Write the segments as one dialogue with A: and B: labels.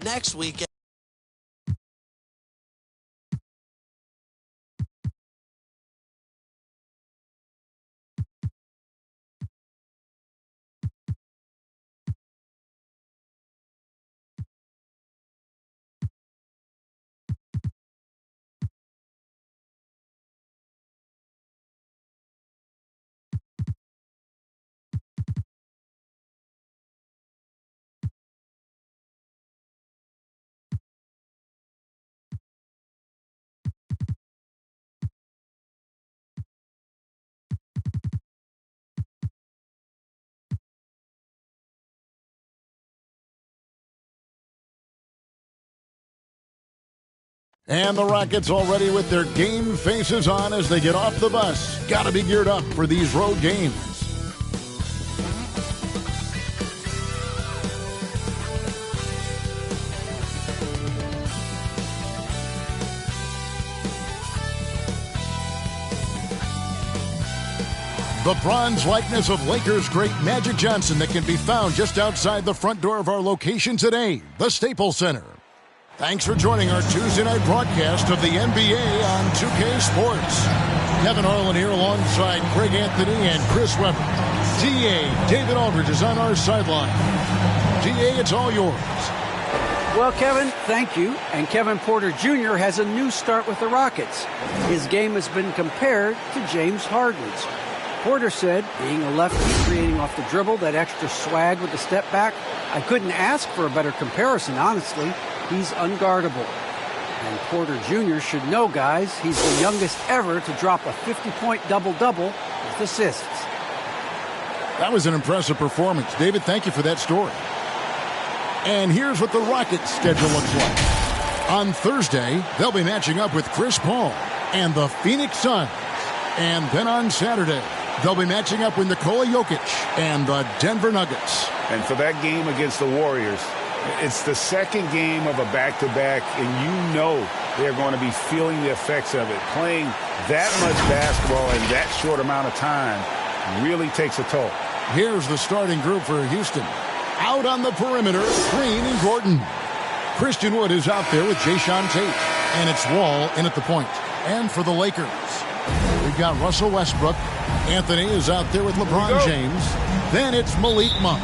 A: next weekend.
B: And the Rockets already with their game faces on as they get off the bus. Got to be geared up for these road games. The bronze likeness of Lakers great Magic Johnson that can be found just outside the front door of our location today, the Staples Center. Thanks for joining our Tuesday night broadcast of the NBA on 2K Sports. Kevin Harlan here alongside Craig Anthony and Chris Webber. DA David Aldridge is on our sideline. DA, it's all yours.
C: Well, Kevin, thank you. And Kevin Porter Jr. has a new start with the Rockets. His game has been compared to James Harden's. Porter said, being a lefty, creating off the dribble, that extra swag with the step back, I couldn't ask for a better comparison, honestly. He's unguardable. And Porter Jr. should know, guys, he's the youngest ever to drop a 50-point double-double with assists.
B: That was an impressive performance. David, thank you for that story. And here's what the Rockets' schedule looks like. On Thursday, they'll be matching up with Chris Paul and the Phoenix Suns. And then on Saturday, they'll be matching up with Nikola Jokic and the Denver Nuggets.
D: And for that game against the Warriors, it's the second game of a back-to-back, and you know they're going to be feeling the effects of it. Playing that much basketball in that short amount of time really takes a toll.
B: Here's the starting group for Houston. Out on the perimeter, Green and Gordon. Christian Wood is out there with Jayshawn Tate. And it's Wall in at the point. And for the Lakers, we've got Russell Westbrook. Anthony is out there with LeBron James. Then it's Malik Monk.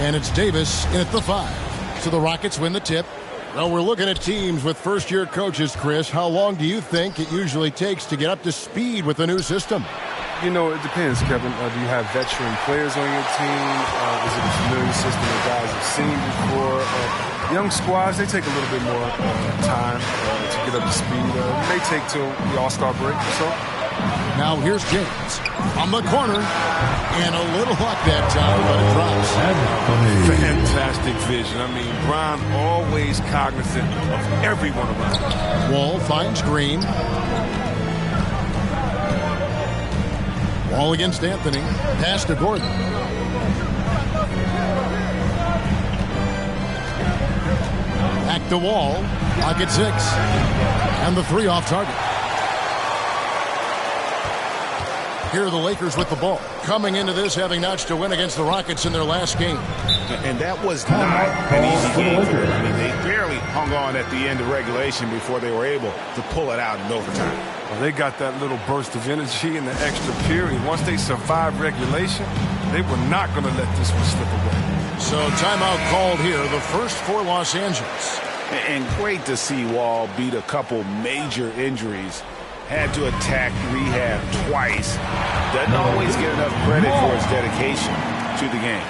B: And it's Davis in at the 5. So the Rockets win the tip. Well, we're looking at teams with first-year coaches, Chris. How long do you think it usually takes to get up to speed with the new system?
E: You know, it depends, Kevin. Do you have veteran players on your team? Is it a familiar system that guys have seen before? Young squads, they take a little bit more time to get up to speed. It may take till the All-Star break or so.
B: Now here's James on the corner, and a little luck that time, but it drops.
F: Fantastic vision. I mean, Bron always cognizant of everyone around him.
B: Wall finds Green. Wall against Anthony. Pass to Gordon. Back to Wall. Pocket 6. And the 3 off target. Here are the Lakers with the ball. Coming into this, having notched a win against the Rockets in their last game.
D: And that was not an easy game for them. I mean, they barely hung on at the end of regulation before they were able to pull it out in overtime.
E: Well, they got that little burst of energy in the extra period. Once they survived regulation, they were not going to let this one slip away.
B: So timeout called here, the first for Los Angeles.
D: And great to see Wall beat a couple major injuries. Had to attack rehab twice. Doesn't always get enough credit for his dedication to the game.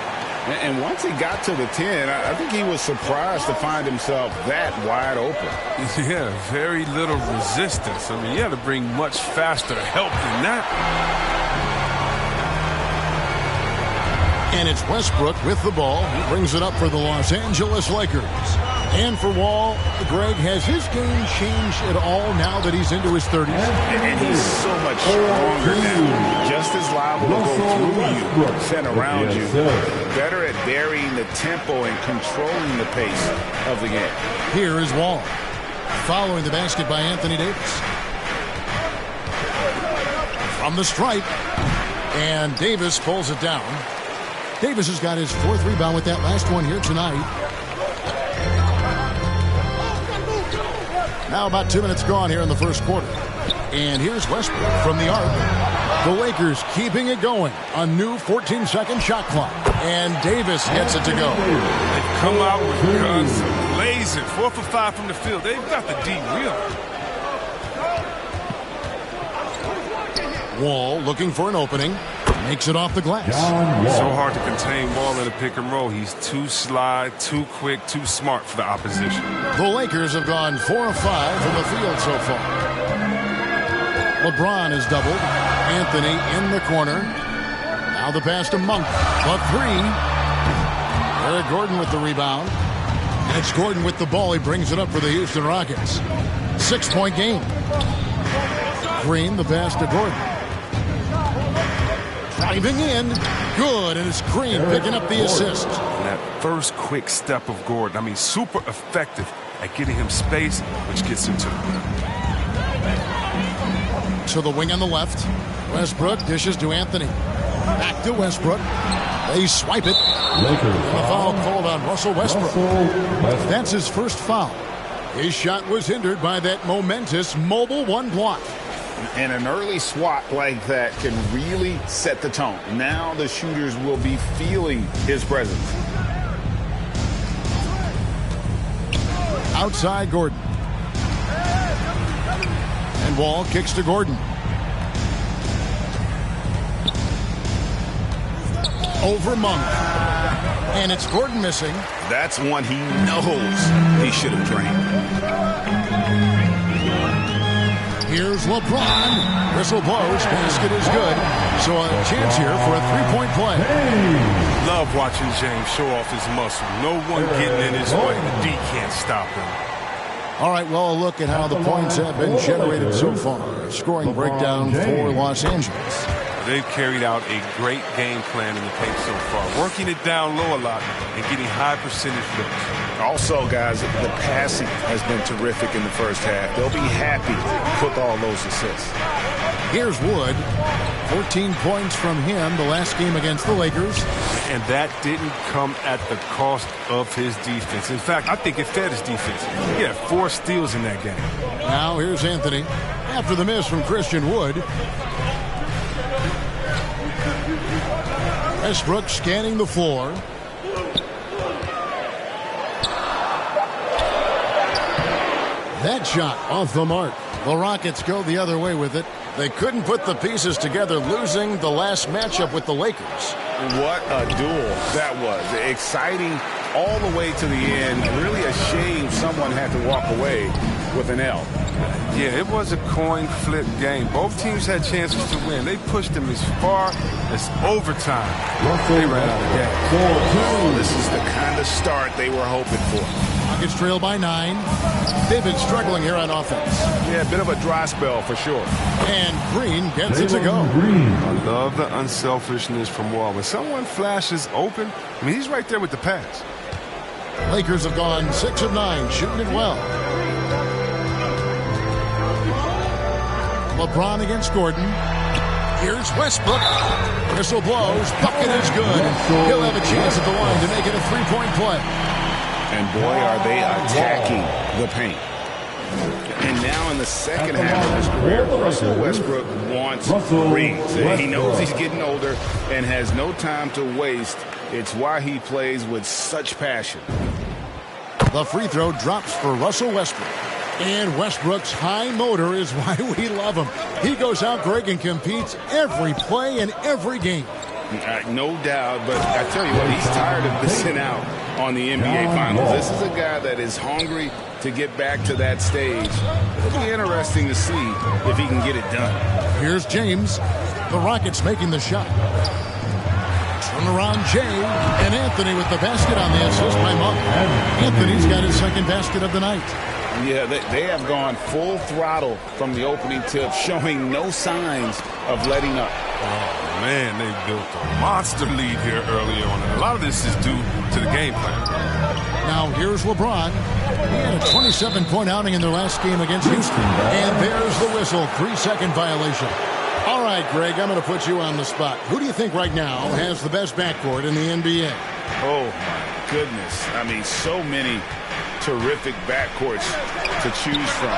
D: And once he got to the 10, I think he was surprised to find himself that wide open.
E: Yeah, very little resistance. I mean, you had to bring much faster help than that.
B: And it's Westbrook with the ball. He brings it up for the Los Angeles Lakers. And for Wall, Greg, has his game changed at all now that he's into his 30s?
D: And he's so much stronger now. Just as liable to go through you, send around you. Better at varying the tempo and controlling the pace of the game.
B: Here is Wall. Following the basket by Anthony Davis. From the stripe. And Davis pulls it down. Davis has got his 4th rebound with that last one here tonight. Now about 2 minutes gone here in the first quarter. And here's Westbrook from the arc. The Lakers keeping it going. A new 14-second shot clock. And Davis gets it to go.
F: They've come out with guns blazing. 4 for 5 from the field. They've got the D real.
B: Wall looking for an opening. Makes it off the glass.
F: So hard to contain Wall in a pick and roll. He's too sly, too quick, too smart for the opposition.
B: The Lakers have gone 4 of 5 from the field so far. LeBron is doubled. Anthony in the corner. Now the pass to Monk. The three. Eric Gordon with the rebound. And it's Gordon with the ball. He brings it up for the Houston Rockets. 6-point game. Green, the pass to Gordon. Driving in. Good. And it's Green picking up the assist.
F: And that first quick step of Gordon, I mean, super effective at getting him space, which gets him to the rim.
B: To the wing on the left. Westbrook dishes to Anthony. Back to Westbrook. They swipe it. And the foul called on Russell Westbrook. That's his first foul. His shot was hindered by that momentous mobile one block.
D: And an early swat like that can really set the tone. Now the shooters will be feeling his presence.
B: Outside Gordon. And Wall kicks to Gordon. Over Monk. And it's Gordon missing.
D: That's one he knows he should have drained.
B: Here's LeBron. Whistle blows. Basket is good. So a chance here for a three-point play.
F: Love watching James show off his muscle. No one getting in his way. The D can't stop him.
B: All right, well, a look at how the points have been generated so far. Scoring breakdown for Los Angeles.
F: They've carried out a great game plan in the paint so far, working it down low a lot and getting high percentage looks.
D: Also, guys, the passing has been terrific in the first half. They'll be happy with all those assists.
B: Here's Wood. 14 points from him the last game against the Lakers.
F: And that didn't come at the cost of his defense. In fact, I think it fed his defense. He had 4 steals in that game.
B: Now here's Anthony. After the miss from Christian Wood. Westbrook scanning the floor. That shot off the mark. The Rockets go the other way with it. They couldn't put the pieces together, losing the last matchup with the Lakers.
D: What a duel that was. Exciting all the way to the end. Really a shame someone had to walk away with an L.
F: Yeah, it was a coin flip game. Both teams had chances to win. They pushed them as far as overtime. They ran out of gas.
D: This is the kind of start they were hoping for.
B: Rockets trail by 9. They've been struggling here on offense.
D: Yeah, a bit of a dry spell for sure.
B: And Green gets it to go.
F: I love the unselfishness from Wall. When someone flashes open, I mean, he's right there with the pass.
B: Lakers have gone 6 of 9, shooting it well. LeBron against Gordon. Here's Westbrook. Whistle blows. Bucket is good. He'll have a chance at the line to make it a three-point play.
D: And boy, are they attacking the paint. And now in the second half of his career, Russell Westbrook wants rings. He knows he's getting older and has no time to waste. It's why he plays with such passion.
B: The free throw drops for Russell Westbrook. And Westbrook's high motor is why we love him. He goes out, Greg, and competes every play in every game.
D: No doubt, but I tell you what, he's tired of missing out on the NBA Finals. This is a guy that is hungry to get back to that stage. It'll be interesting to see if he can get it done.
B: Here's James. The Rockets making the shot. Turn around Jay, and Anthony with the basket on the assist by Monk. Anthony's got his second basket of the night.
D: Yeah, they have gone full throttle from the opening tip, showing no signs of letting up.
F: Oh, man, they built a monster lead here early on. And a lot of this is due to the game plan.
B: Now here's LeBron. He had a 27-point outing in their last game against Houston. And there's the whistle, 3-second violation. All right, Greg, I'm going to put you on the spot. Who do you think right now has the best backcourt in the NBA?
D: Oh, my goodness. I mean, so many terrific backcourts to choose from.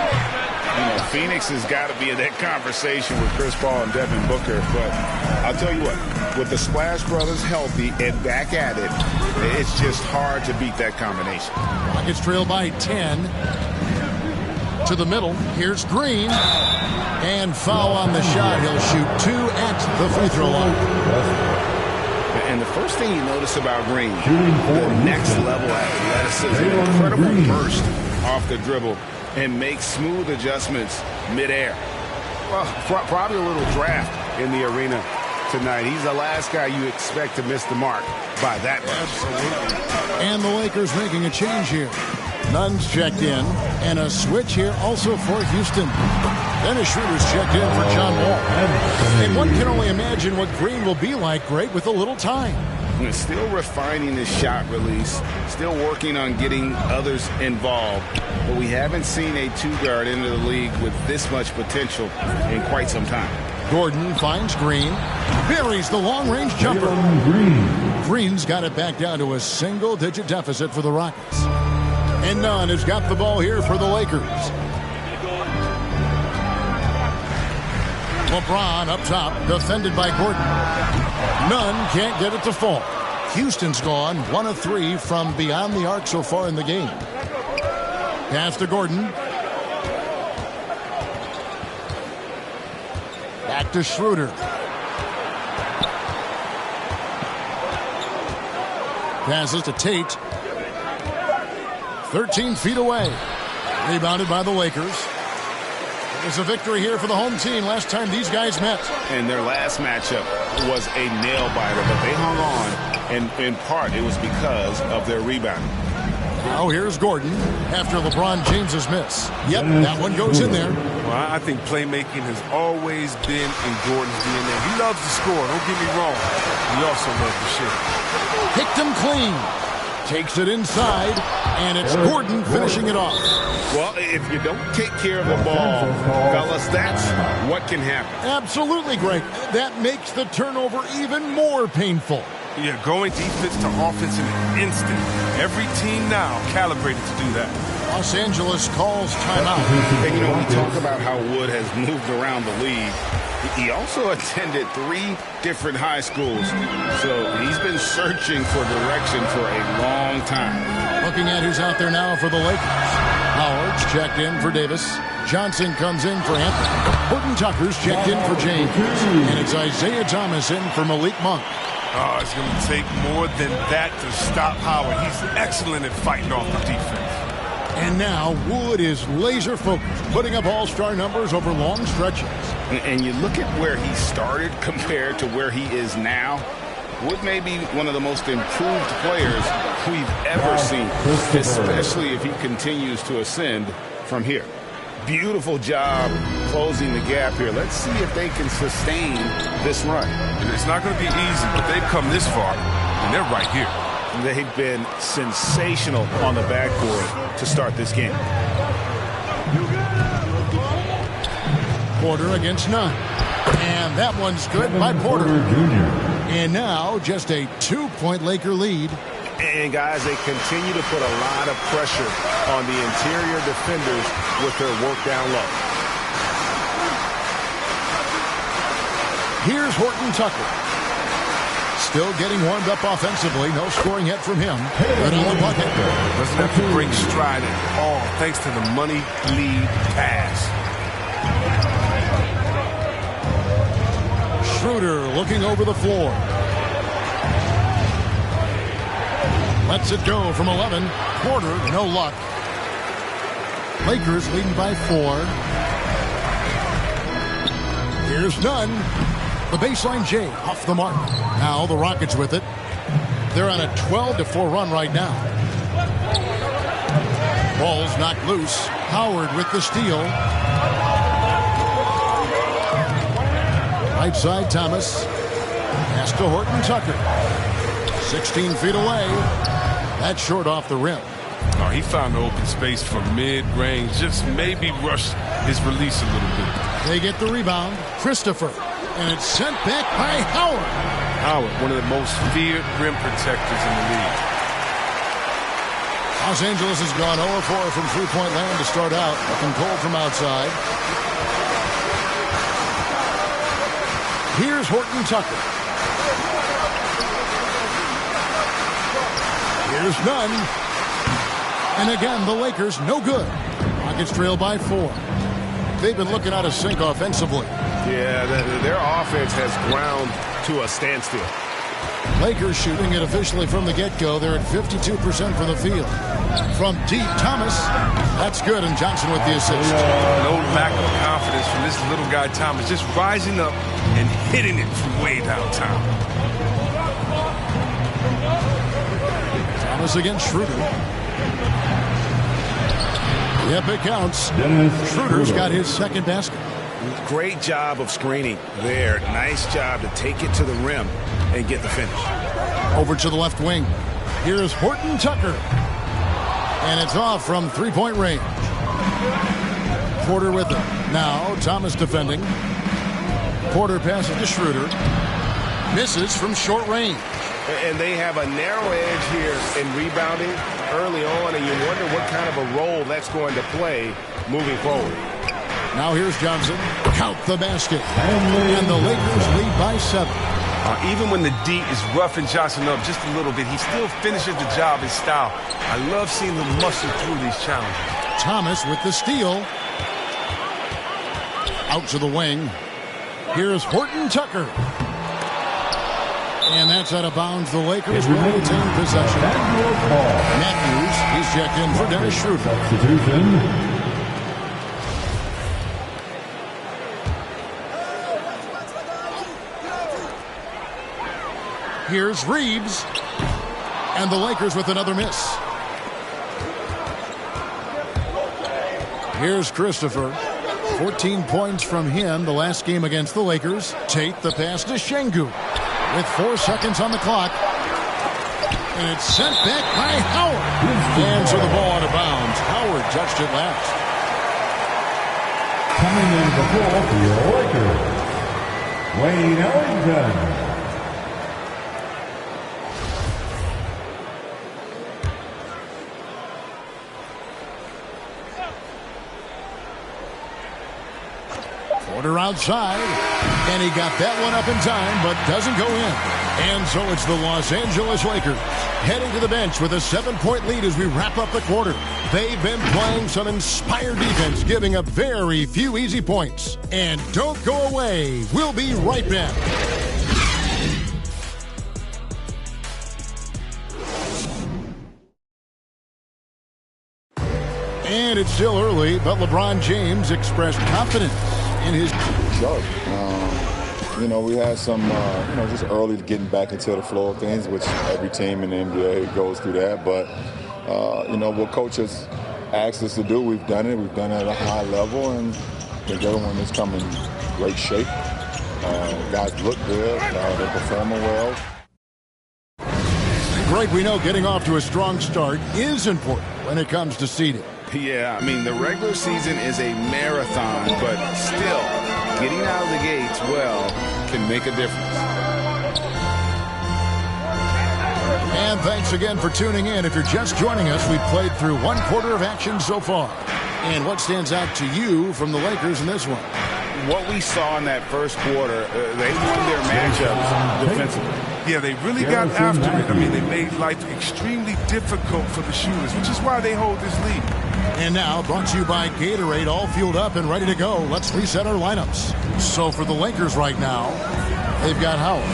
D: You know, Phoenix has got to be in that conversation with Chris Paul and Devin Booker. But I'll tell you what, with the Splash Brothers healthy and back at it, it's just hard to beat that combination.
B: Rockets trail by 10. To the middle. Here's Green. And foul on the shot. He'll shoot 2 at the free throw line.
D: And the first thing you notice about Green, the next level athleticism, incredible burst off the dribble, and makes smooth adjustments midair. Well, probably a little draft in the arena tonight. He's the last guy you expect to miss the mark by that much.
B: Absolutely. And the Lakers making a change here. Nunn's checked in, and a switch here also for Houston. Dennis Schroeder's checked in for John Wall. And one can only imagine what Green will be like, Greg, with a little time.
D: Still refining his shot release, still working on getting others involved. But we haven't seen a two-guard into the league with this much potential in quite some time.
B: Gordon finds Green, buries the long-range jumper. Green's got it back down to a single-digit deficit for the Rockets. And Nunn has got the ball here for the Lakers. LeBron up top, defended by Gordon. Nunn can't get it to fall. Houston's gone 1 of 3 from beyond the arc so far in the game. Pass to Gordon. Back to Schroeder. Passes to Tate. 13 feet away. Rebounded by the Lakers. There's a victory here for the home team last time these guys met.
D: And their last matchup was a nail-biter, but they hung on, and in part it was because of their rebounding.
B: Now here's Gordon after LeBron James's miss. Yep, that one goes in there.
F: Well, I think playmaking has always been in Gordon's DNA. He loves to score, don't get me wrong. He also loves to shoot.
B: Picked him clean. Takes it inside, and it's Gordon finishing it off.
D: Well, if you don't take care of the ball, fellas, that's what can happen.
B: Absolutely, Greg. That makes the turnover even more painful.
F: Yeah, going defense to offense in an instant. Every team now calibrated to do that.
B: Los Angeles calls timeout.
D: And, you know, we talk about how Wood has moved around the league. He also attended 3 different high schools, so he's been searching for direction for a long time.
B: Looking at who's out there now for the Lakers. Howard's checked in for Davis. Johnson comes in for Anthony. Horton Tucker's checked in for James. And it's Isaiah Thomas in for Malik Monk.
F: Oh, it's going to take more than that to stop Howard. He's excellent at fighting off the defense.
B: And now Wood is laser focused, putting up all-star numbers over long stretches.
D: And you look at where he started compared to where he is now. Wood may be one of the most improved players we've ever seen, especially if he continues to ascend from here. Beautiful job closing the gap here. Let's see if they can sustain this run.
F: It's not going to be easy, but they've come this far, and they're right here.
D: They've been sensational on the backboard to start this game.
B: Porter against Nunn. And that one's good by Porter. And now just a 2-point Laker lead.
D: And, guys, they continue to put a lot of pressure on the interior defenders with their work down low.
B: Here's Horton Tucker. Still getting warmed up offensively. No scoring yet from him. Good on the bucket.
F: Doesn't have to break stride at all thanks to the money lead pass.
B: Schroeder looking over the floor. Lets it go from 11. Porter, no luck. Lakers leading by 4. Here's Nunn. The baseline J off the mark. Now the Rockets with it. They're on a 12-4 run right now. Ball's knocked loose. Howard with the steal. Right side Thomas. Pass to Horton Tucker. 16 feet away. That's short off the rim.
F: Oh, he found the open space for mid-range. Just maybe rush his release a little bit.
B: They get the rebound. Christopher. And it's sent back by Howard.
F: Howard, one of the most feared rim protectors in the league.
B: Los Angeles has gone 0-4 from three-point land to start out. Looking cold from outside. Here's Horton Tucker. Here's Nunn. And again, the Lakers no good. Rockets trail by 4. They've been looking out of sync offensively.
D: Yeah, their offense has ground to a standstill.
B: Lakers shooting it officially from the get-go. They're at 52% from the field. From deep, Thomas. That's good, and Johnson with the assist.
F: No lack of confidence from this little guy, Thomas. Just rising up and hitting it from way downtown.
B: Thomas against Schroeder. Yep, it counts. Schroeder's got his second basket.
D: Great job of screening there. Nice job to take it to the rim and get the finish.
B: Over to the left wing. Here's Horton Tucker. And it's off from three-point range. Porter with it. Now Thomas defending. Porter passes to Schroeder. Misses from short range.
D: And they have a narrow edge here in rebounding early on, and you wonder what kind of a role that's going to play moving forward.
B: Now here's Johnson. Count the basket. And the Lakers lead by 7.
F: Even when the D is roughing Johnson up just a little bit, he still finishes the job in style. I love seeing him muscle through these challenges.
B: Thomas with the steal. Out to the wing. Here's Horton Tucker. And that's out of bounds. The Lakers will retain possession. Matthews, he's checked in for Dennis Schroeder.
A: Substitution.
B: Here's Reeves. And the Lakers with another miss. Here's Christopher. 14 points from him the last game against the Lakers. Tate the pass to Şengün. With 4 seconds on the clock. And it's sent back by Howard. And so the ball out of bounds. Howard touched it last.
A: Coming in the ball for your Lakers, Wayne Ellington.
B: Porter outside, and he got that one up in time, but doesn't go in. And so it's the Los Angeles Lakers heading to the bench with a 7-point lead as we wrap up the quarter. They've been playing some inspired defense, giving up very few easy points. And don't go away. We'll be right back. And it's still early, but LeBron James expressed confidence in his
G: sharp. You know, we had some, just early getting back into the flow of things, which every team in the NBA goes through that. But, what coaches asked us to do, we've done it. We've done it at a high level, and I think everyone is coming in great shape. Guys look good. They're performing well.
B: Greg, we know getting off to a strong start is important when it comes to seeding.
D: Yeah, I mean, the regular season is a marathon, but still, getting out of the gates well can make a difference.
B: And thanks again for tuning in. If you're just joining us, we've played through one quarter of action so far. And what stands out to you from the Lakers in this one?
D: What we saw in that first quarter, they won their matchups defensively.
F: Yeah, they really got after it. I mean, they made life extremely difficult for the shooters, which is why they hold this lead.
B: And now, brought to you by Gatorade, all fueled up and ready to go. Let's reset our lineups. So for the Lakers right now, they've got Howard.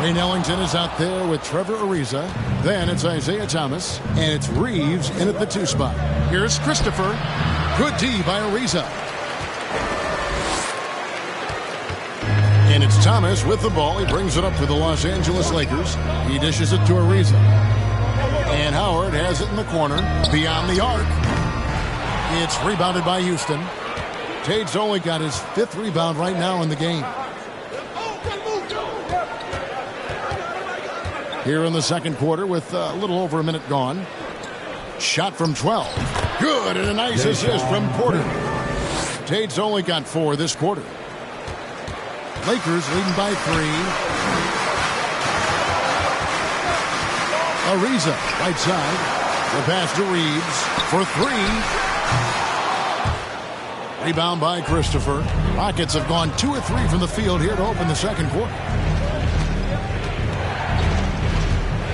B: Wayne Ellington is out there with Trevor Ariza. Then it's Isaiah Thomas, and it's Reeves in at the 2 spot. Here's Christopher. Good D by Ariza. And it's Thomas with the ball. He brings it up for the Los Angeles Lakers. He dishes it to Ariza. And Howard has it in the corner, beyond the arc. It's rebounded by Houston. Tate's only got his 5th rebound right now in the game. Here in the second quarter with a little over a minute gone. Shot from 12. Good, and a nice assist from Porter. Tate's only got 4 this quarter. Lakers leading by 3. Ariza, right side. The pass to Reeves for three. Rebound by Christopher. Rockets have gone 2 of 3 from the field here to open the second quarter.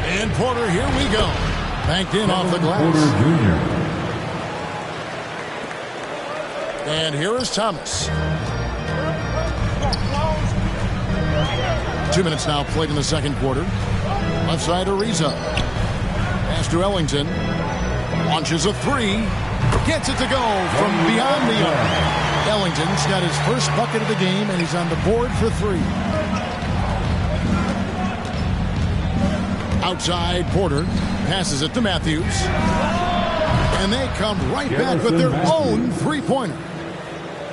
B: And Porter, here we go. Banked in off the glass.
A: Porter Jr.
B: And here is Thomas. 2 minutes now played in the second quarter. Left side Ariza. Pass to Ellington. Launches a three. Gets it to go from beyond the arc. Ellington's got his first bucket of the game, and he's on the board for three. Outside, Porter passes it to Matthews. And they come right back with their own three-pointer.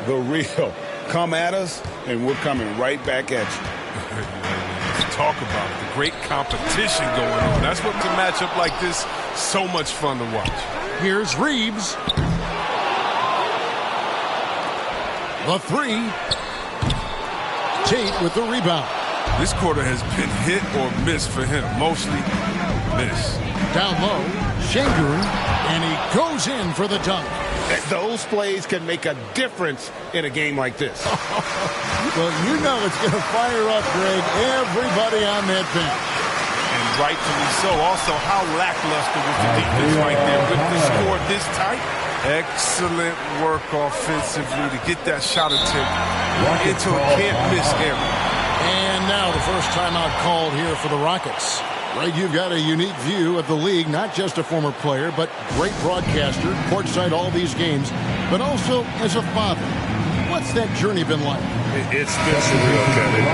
D: The real. Come at us, and we're coming right back at you.
F: Talk about it. The great competition going on. That's what makes a matchup like this so much fun to watch.
B: Here's Reeves. The three. Tate with the rebound.
F: This quarter has been hit or miss for him. Mostly miss.
B: Down low, Şengün, and he goes in for the dunk.
D: Those plays can make a difference in a game like this.
B: Well, you know it's going to fire up, Greg, everybody on that bench.
F: And rightfully so. Also, how lackluster was the defense right there with the score this tight. Excellent work offensively to get that shot attempt into a can't-miss area.
B: And now the first timeout called here for the Rockets. Greg, you've got a unique view of the league, not just a former player, but great broadcaster, courtside all these games, but also as a father. What's that journey been like?
D: It's been surreal, Kevin.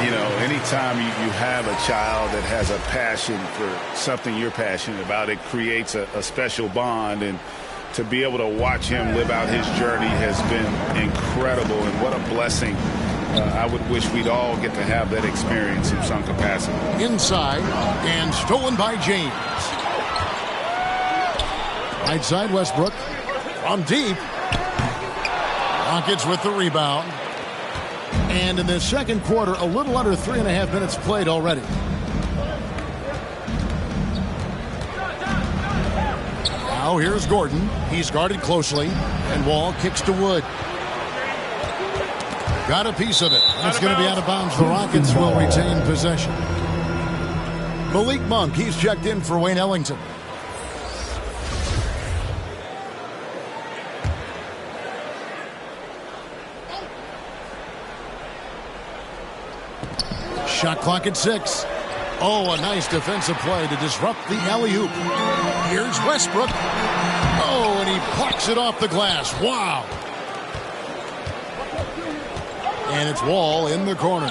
D: You know, anytime you have a child that has a passion for something you're passionate about, it creates a special bond. And to be able to watch him live out his journey has been incredible. And what a blessing. I would wish we'd all get to have that experience in some capacity.
B: Inside and stolen by James. Right side Westbrook from deep. Rockets with the rebound. And in the second quarter, a little under 3.5 minutes played already. Now here's Gordon. He's guarded closely. And Wall kicks to Wood. Got a piece of it. That's going to be out of bounds. The Rockets will retain possession. Malik Monk, he's checked in for Wayne Ellington. Shot clock at 6. Oh, a nice defensive play to disrupt the alley-oop. Here's Westbrook. Oh, and he plucks it off the glass. Wow. And it's Wall in the corner.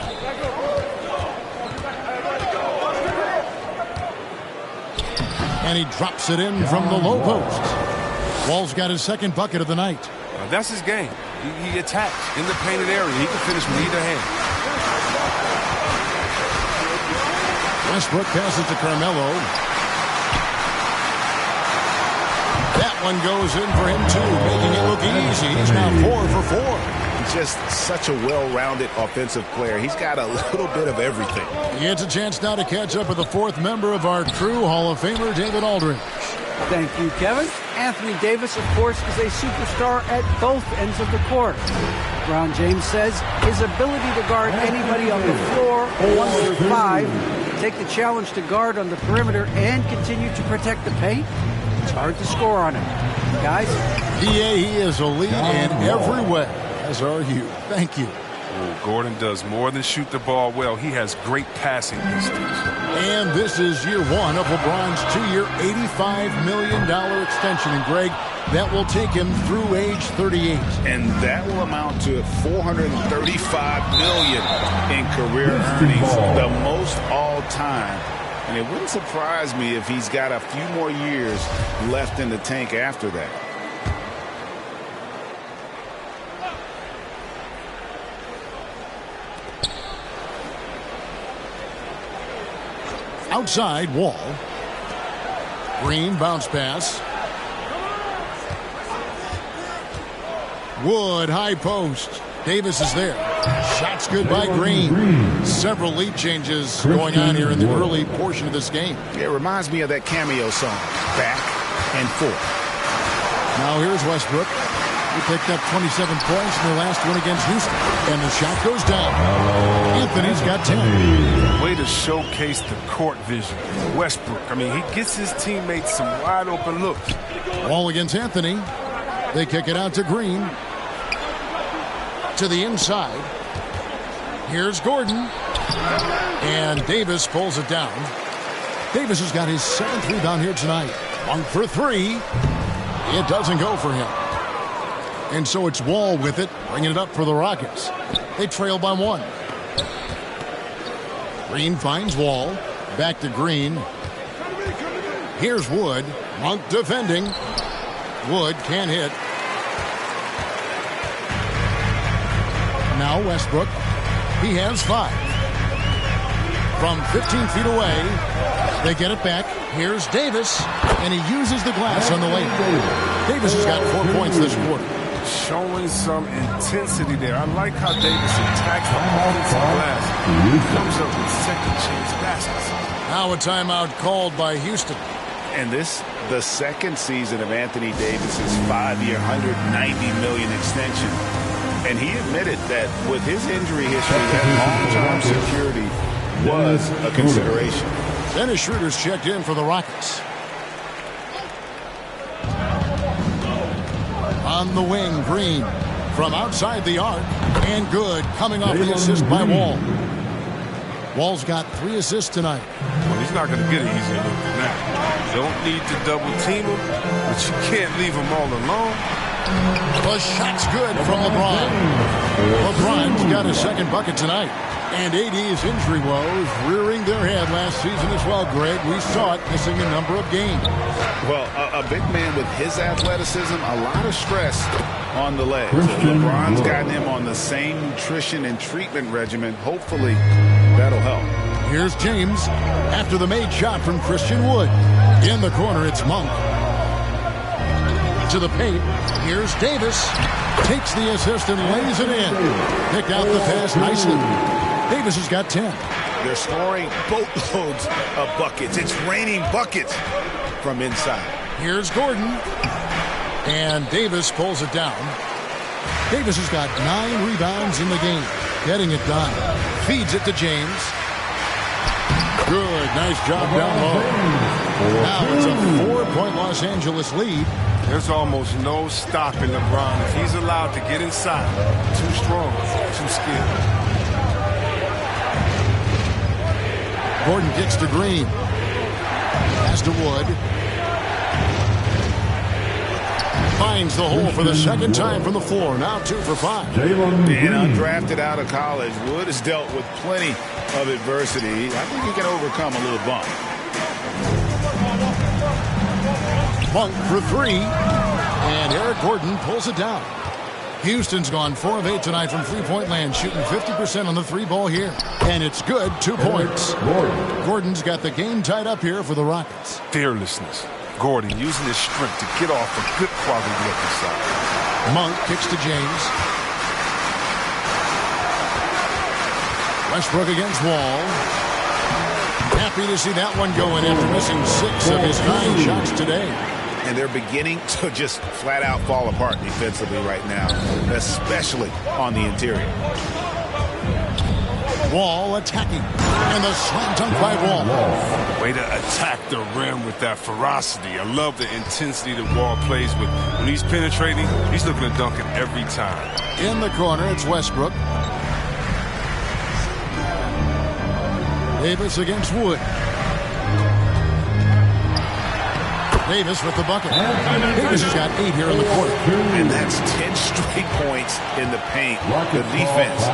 B: And he drops it in from the low post. Wall's got his second bucket of the night.
F: That's his game. He attacks in the painted area. He can finish with either hand.
B: Westbrook passes to Carmelo. That one goes in for him too, making it look easy. He's now 4 for 4.
D: Just such a well-rounded offensive player. He's got a little bit of everything.
B: He gets a chance now to catch up with the fourth member of our crew, Hall of Famer David Aldridge.
C: Thank you, Kevin. Anthony Davis, of course, is a superstar at both ends of the court. LeBron James says his ability to guard anybody on the floor, 1 through 5, take the challenge to guard on the perimeter, and continue to protect the paint, it's hard to score on him. Guys?
B: Yeah, he is elite in every way. As are you. Thank you.
F: Oh, Gordon does more than shoot the ball well. He has great passing instincts.
B: And this is year 1 of LeBron's 2-year, $85 million extension. And Greg, that will take him through age 38.
D: And that will amount to $435 million in career earnings, the most all time. And it wouldn't surprise me if he's got a few more years left in the tank after that.
B: Outside, Wall. Green, bounce pass. Wood, high post. Davis is there. Shots good by Green. Several lead changes going on here in the early portion of this game.
D: It reminds me of that cameo song, Back. and 4.
B: Now here's Westbrook. He picked up 27 points in their last one against Houston. And the shot goes down. Anthony's got 10.
F: Way to showcase the court vision. Westbrook, I mean, he gets his teammates some wide open looks.
B: Wall against Anthony. They kick it out to Green. To the inside. Here's Gordon. And Davis pulls it down. Davis has got his 7th rebound here tonight. Monk for 3. It doesn't go for him. And so it's Wall with it, bringing it up for the Rockets. They trail by 1. Green finds Wall. Back to Green. Here's Wood. Monk defending. Wood can't hit. Now Westbrook. He has 5. From 15 feet away, they get it back. Here's Davis, and he uses the glass on the lane. Davis has got 4 points this quarter.
F: Showing some intensity there. I like how Davis attacks the offensive glass. He comes up with second chance baskets.
B: Now a timeout called by Houston.
D: And this, the second season of Anthony Davis's 5-year, $190 million extension. And he admitted that with his injury history, that long-term security was a consideration.
B: Dennis Schroeder's checked in for the Rockets. On the wing, Green from outside the arc, and good, coming off the assist by Wall. Wall's got 3 assists tonight.
F: Well, he's not going to get an easy look than that. Don't need to double team him, but you can't leave him all alone.
B: The shot's good from LeBron. LeBron's got his 2nd bucket tonight. And AD's injury woes rearing their head last season as well, Greg. We saw it missing a number of games.
D: Well, a big man with his athleticism, a lot of stress on the legs. LeBron's gotten him on the same nutrition and treatment regimen. Hopefully, that'll help.
B: Here's James after the made shot from Christian Wood. In the corner, it's Monk. To the paint. Here's Davis. Takes the assist and lays it in. Picked out the pass nicely. Davis has got 10.
D: They're scoring boatloads of buckets. It's raining buckets from inside.
B: Here's Gordon. And Davis pulls it down. Davis has got 9 rebounds in the game. Getting it done. Feeds it to James. Good. Nice job down low. Now it's a 4-point Los Angeles lead.
F: There's almost no stopping LeBron if he's allowed to get inside. Too strong, too skilled.
B: Gordon gets to Green. Pass to Wood. Finds the hole for the 2nd time from the floor. Now 2 for 5.
D: Being undrafted out of college, Wood has dealt with plenty of adversity. I think he can overcome a little bump.
B: Monk for 3. And Eric Gordon pulls it down. Houston's gone 4 of 8 tonight from three-point land, shooting 50% on the 3-ball here. And it's good, 2 points. Gordon's got the game tied up here for the Rockets.
F: Fearlessness. Gordon using his strength to get off a good quality look inside.
B: Monk kicks to James. Westbrook against Wall. Happy to see that one going after missing 6 of his 9 shots today.
D: And they're beginning to just flat out fall apart defensively right now, especially on the interior.
B: Wall attacking. And the slam dunk by Wall.
F: Way to attack the rim with that ferocity. I love the intensity that Wall plays with. When he's penetrating, he's looking to dunk it every time.
B: In the corner, it's Westbrook. Davis against Wood. Davis with the bucket. Davis has got 8 here in the quarter.
D: And that's 10 straight points in the paint. The defense,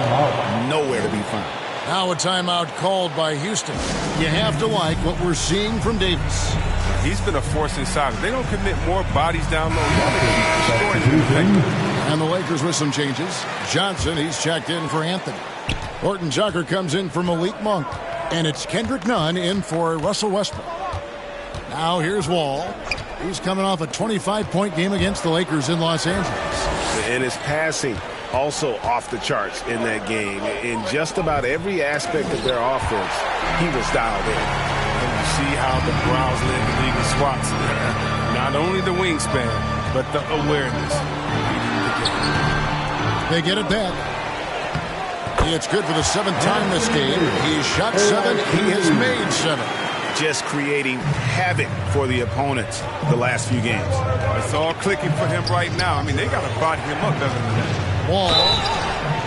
D: nowhere to be found.
B: Now a timeout called by Houston. You have to like what we're seeing from Davis.
F: He's been a force inside. If they don't commit more bodies down low, he's going to keep destroying the defense.
B: And the Lakers with some changes. Johnson, he's checked in for Anthony. Horton Tucker comes in for Malik Monk. And it's Kendrick Nunn in for Russell Westbrook. Now here's Wall. He's coming off a 25-point game against the Lakers in Los Angeles.
D: And his passing also off the charts in that game. In just about every aspect of their offense, he was dialed in.
F: And you see how the Browns led the league in swats. 9 Not only the wingspan, but the awareness.
B: They get it back. It's good for the 7th time this game. He's shot 7. He has made 7.
D: Just creating havoc for the opponents the last few games.
F: It's all clicking for him right now. I mean, they got to body him up better than that.
B: Wall,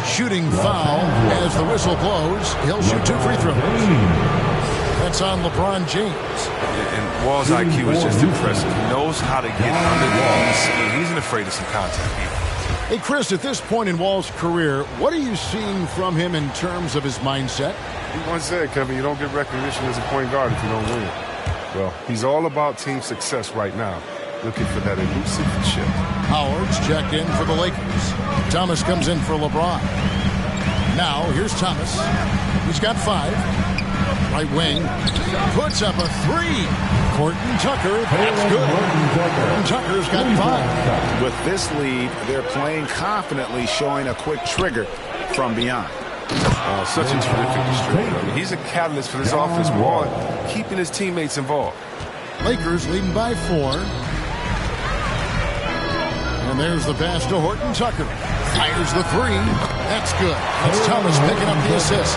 B: shooting foul as the whistle blows. He'll shoot 2 free throws. That's on LeBron James.
F: And Wall's IQ is just impressive. He knows how to get under walls, and he's not afraid of some contact either.
B: Hey, Chris, at this point in Wall's career, what are you seeing from him in terms of his mindset?
E: He once said, Kevin, you don't get recognition as a point guard if you don't win. Well, he's all about team success right now, looking for that elusive chip.
B: Howard's checked in for the Lakers. Thomas comes in for LeBron. Now, here's Thomas. He's got 5. Right wing. Puts up a 3. Horton Tucker, that's good. Horton Tucker's got 5.
D: With this lead, they're playing confidently, showing a quick trigger from beyond.
F: Such a terrific distributor. I mean, he's a catalyst for this offense. Wall keeping his teammates involved.
B: Lakers leading by 4. And there's the pass to Horton Tucker. Fires the 3. That's good. That's Thomas picking up the assist.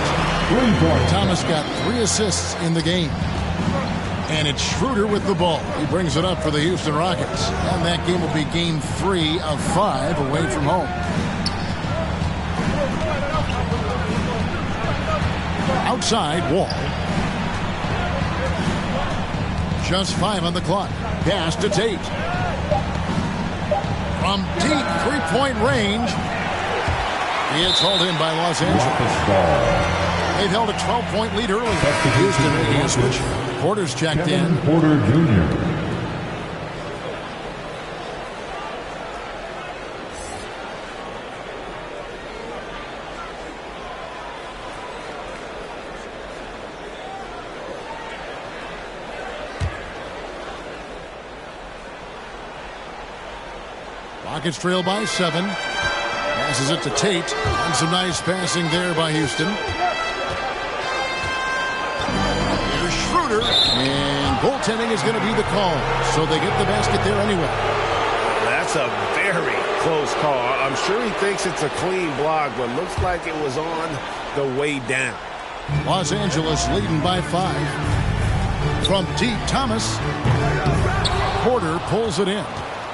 B: Thomas got 3 assists in the game. And it's Schroeder with the ball. He brings it up for the Houston Rockets. And that game will be game 3 of 5 away from home. Outside, Wall. Just 5 on the clock. Pass to Tate. From deep 3-point range. It's hauled in by Los Angeles. They've held a 12-point lead early. Houston making a switch. Porter's checked in.
A: Porter Jr.
B: Rockets trail by 7. Passes it to Tate. And some nice passing there by Houston. Here's Schroeder. And goaltending is going to be the call. So they get the basket there anyway.
D: That's a very close call. I'm sure he thinks it's a clean block, but looks like it was on the way down.
B: Los Angeles leading by 5. From deep, Thomas. Porter pulls it in.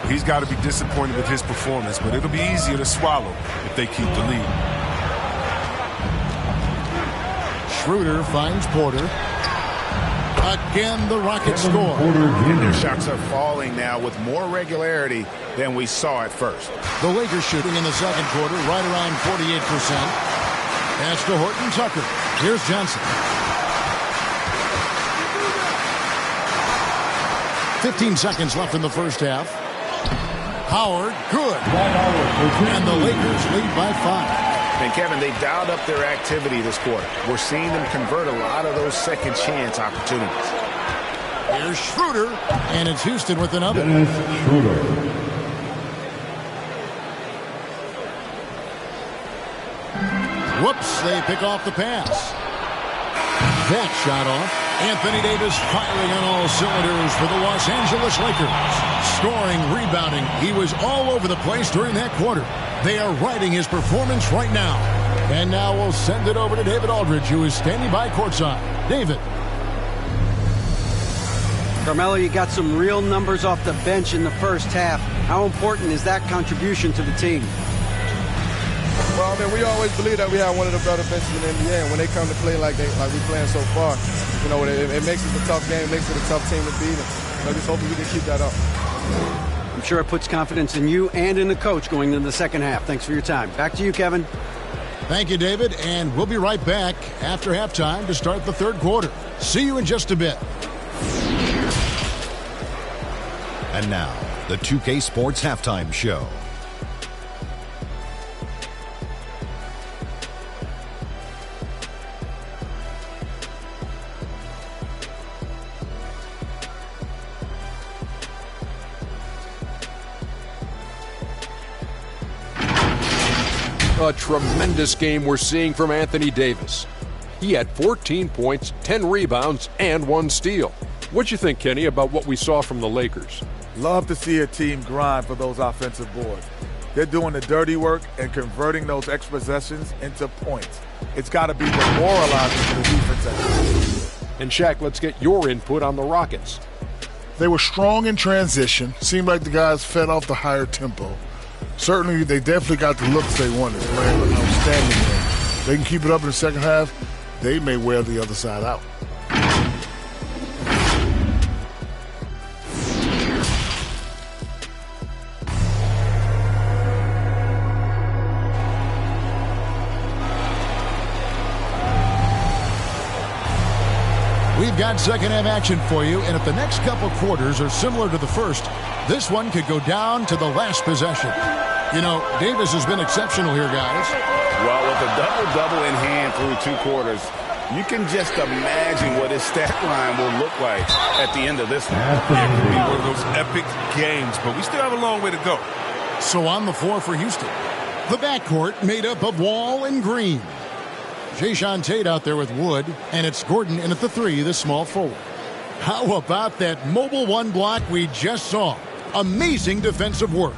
F: He's got to be disappointed with his performance, but it'll be easier to swallow if they keep the lead.
B: Schroeder finds Porter. Again, the Rockets score.
D: Their shots are falling now with more regularity than we saw at first.
B: The Lakers shooting in the second quarter right around 48%. Pass to Horton Tucker. Here's Johnson. 15 seconds left in the first half. Howard, good. And the Lakers lead by 5.
D: And Kevin, they dialed up their activity this quarter. We're seeing them convert a lot of those second chance opportunities.
B: Here's Schroeder, and it's Houston with another. Whoops, they pick off the pass. That shot off. Anthony Davis firing on all cylinders for the Los Angeles Lakers. Scoring, rebounding. He was all over the place during that quarter. They are riding his performance right now. And now we'll send it over to David Aldridge, who is standing by courtside. David.
C: Carmelo, you got some real numbers off the bench in the first half. How important is that contribution to the team?
H: Well, I mean, we always believe that we have one of the better benches in the NBA, and when they come to play like we're playing so far, you know, it makes it a tough game, makes it a tough team to beat, and I just hope we can keep that up.
C: I'm sure it puts confidence in you and in the coach going into the second half. Thanks for your time. Back to you, Kevin.
B: Thank you, David, and we'll be right back after halftime to start the third quarter. See you in just a bit.
I: And now, the 2K Sports Halftime Show.
J: A tremendous game we're seeing from Anthony Davis. He had 14 points, 10 rebounds, and 1 steal. What'd you think, Kenny, about what we saw from the Lakers?
K: Love to see a team grind for those offensive boards. They're doing the dirty work and converting those extra possessions into points. It's got to be demoralizing for the defense.
J: And Shaq, let's get your input on the Rockets.
L: They were strong in transition. Seemed like the guys fed off the higher tempo. Certainly, they definitely got the looks they wanted. Playing an outstanding game. They can keep it up in the second half. They may wear the other side out.
B: We've got second half action for you, and if the next couple quarters are similar to the first, this one could go down to the last possession. You know, Davis has been exceptional here, guys.
D: Well, with a double-double in hand through 2 quarters, you can just imagine what his stat line will look like at the end of this one.
F: Yeah, it could be one of those epic games, but we still have a long way to go.
B: So on the floor for Houston, the backcourt made up of Wall and Green. Jayshawn Tate out there with Wood, and it's Gordon in at the 3, the small forward. How about that mobile 1 block we just saw? Amazing defensive work.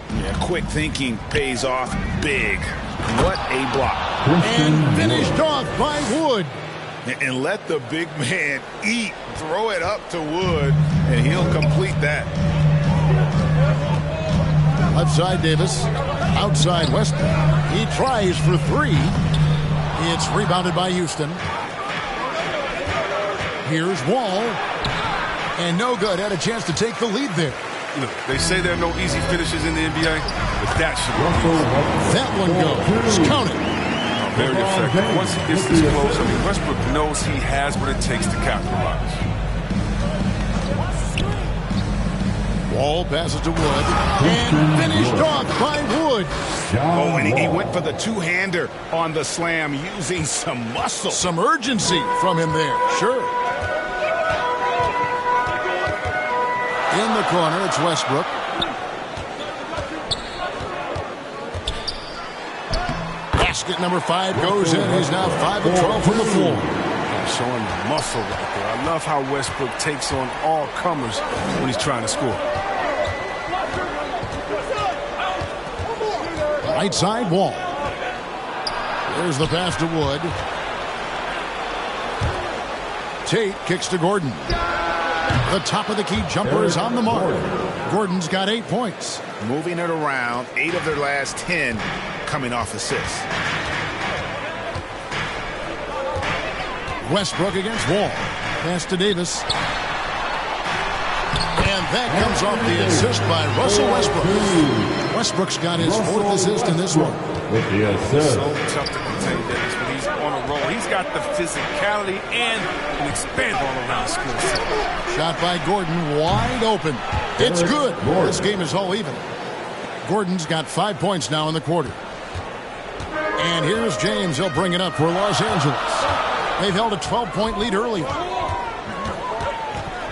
D: Yeah, quick thinking pays off big. What a block.
B: And finished off by Wood.
D: And let the big man eat. Throw it up to Wood, and he'll complete that.
B: Left side Davis. Outside Westbrook. He tries for 3. It's rebounded by Houston. Here's Wall. And no good. Had a chance to take the lead there.
F: Look, they say there are no easy finishes in the NBA, but that should be easy.
B: That one goes. Count it.
F: Very effective. Once he gets this close, I mean, Westbrook knows he has what it takes to capitalize.
B: Wall passes to Wood. And finished off by Wood.
D: Oh, and he went for the two-hander on the slam using some muscle.
B: Some urgency from him there. Sure. In the corner, it's Westbrook. Basket number 5 goes in. He's now 5 of 12 from the floor.
F: Showing the muscle right there. I love how Westbrook takes on all comers when he's trying to score.
B: Right side Wall. There's the pass to Wood. Tate kicks to Gordon. The top of the key jumper is on the mark. Gordon's got 8 points.
D: Moving it around, 8 of their last 10 coming off assists.
B: Westbrook against Wall. Pass to Davis. And that comes off the assist by Russell Westbrook. Westbrook's got his 4th assist in this one.
A: With the assist.
F: So tough to contain Davis when he's on a roll. He's got the physicality and an expanded all-around skill set.
B: Shot by Gordon, wide open. It's good. This game is all even. Gordon's got 5 points now in the quarter. And here's James. He'll bring it up for Los Angeles. They've held a 12-point lead earlier.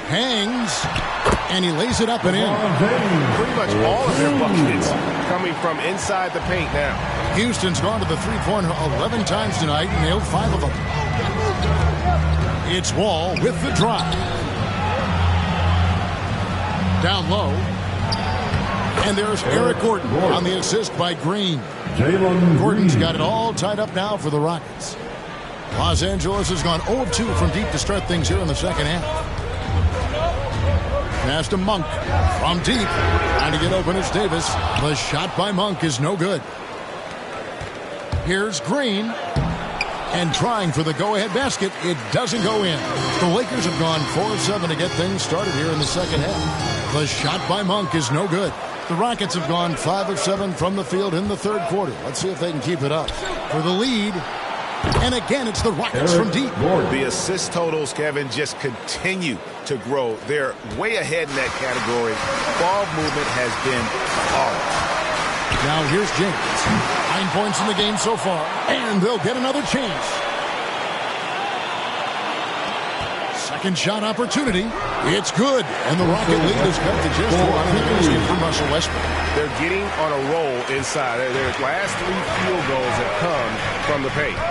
B: Hangs, and he lays it up and in.
M: Pretty much all of their buckets coming from inside the paint now.
B: Houston's gone to the three-pointer 11 times tonight and nailed 5 of them. It's Wall with the drive. Down low. And there's Eric Gordon on the assist by Green. Gordon's got it all tied up now for the Rockets. Los Angeles has gone 0 of 2 from deep to start things here in the second half. Pass to Monk from deep. Trying to get open is Davis. The shot by Monk is no good. Here's Green. And trying for the go-ahead basket. It doesn't go in. The Lakers have gone 4 of 7 to get things started here in the second half. The shot by Monk is no good. The Rockets have gone 5 of 7 from the field in the third quarter. Let's see if they can keep it up. For the lead. And again, it's the Rockets from deep.
D: The assist totals, Kevin, just continue to grow. They're way ahead in that category. Ball movement has been flawless.
B: Now here's James. 9 points in the game so far. And they'll get another chance. Second shot opportunity. It's good. And the Rocket lead is cut to just 1 in the basket from Russell Westbrook.
M: They're getting on a roll inside. Their last 3 field goals have come from the paint.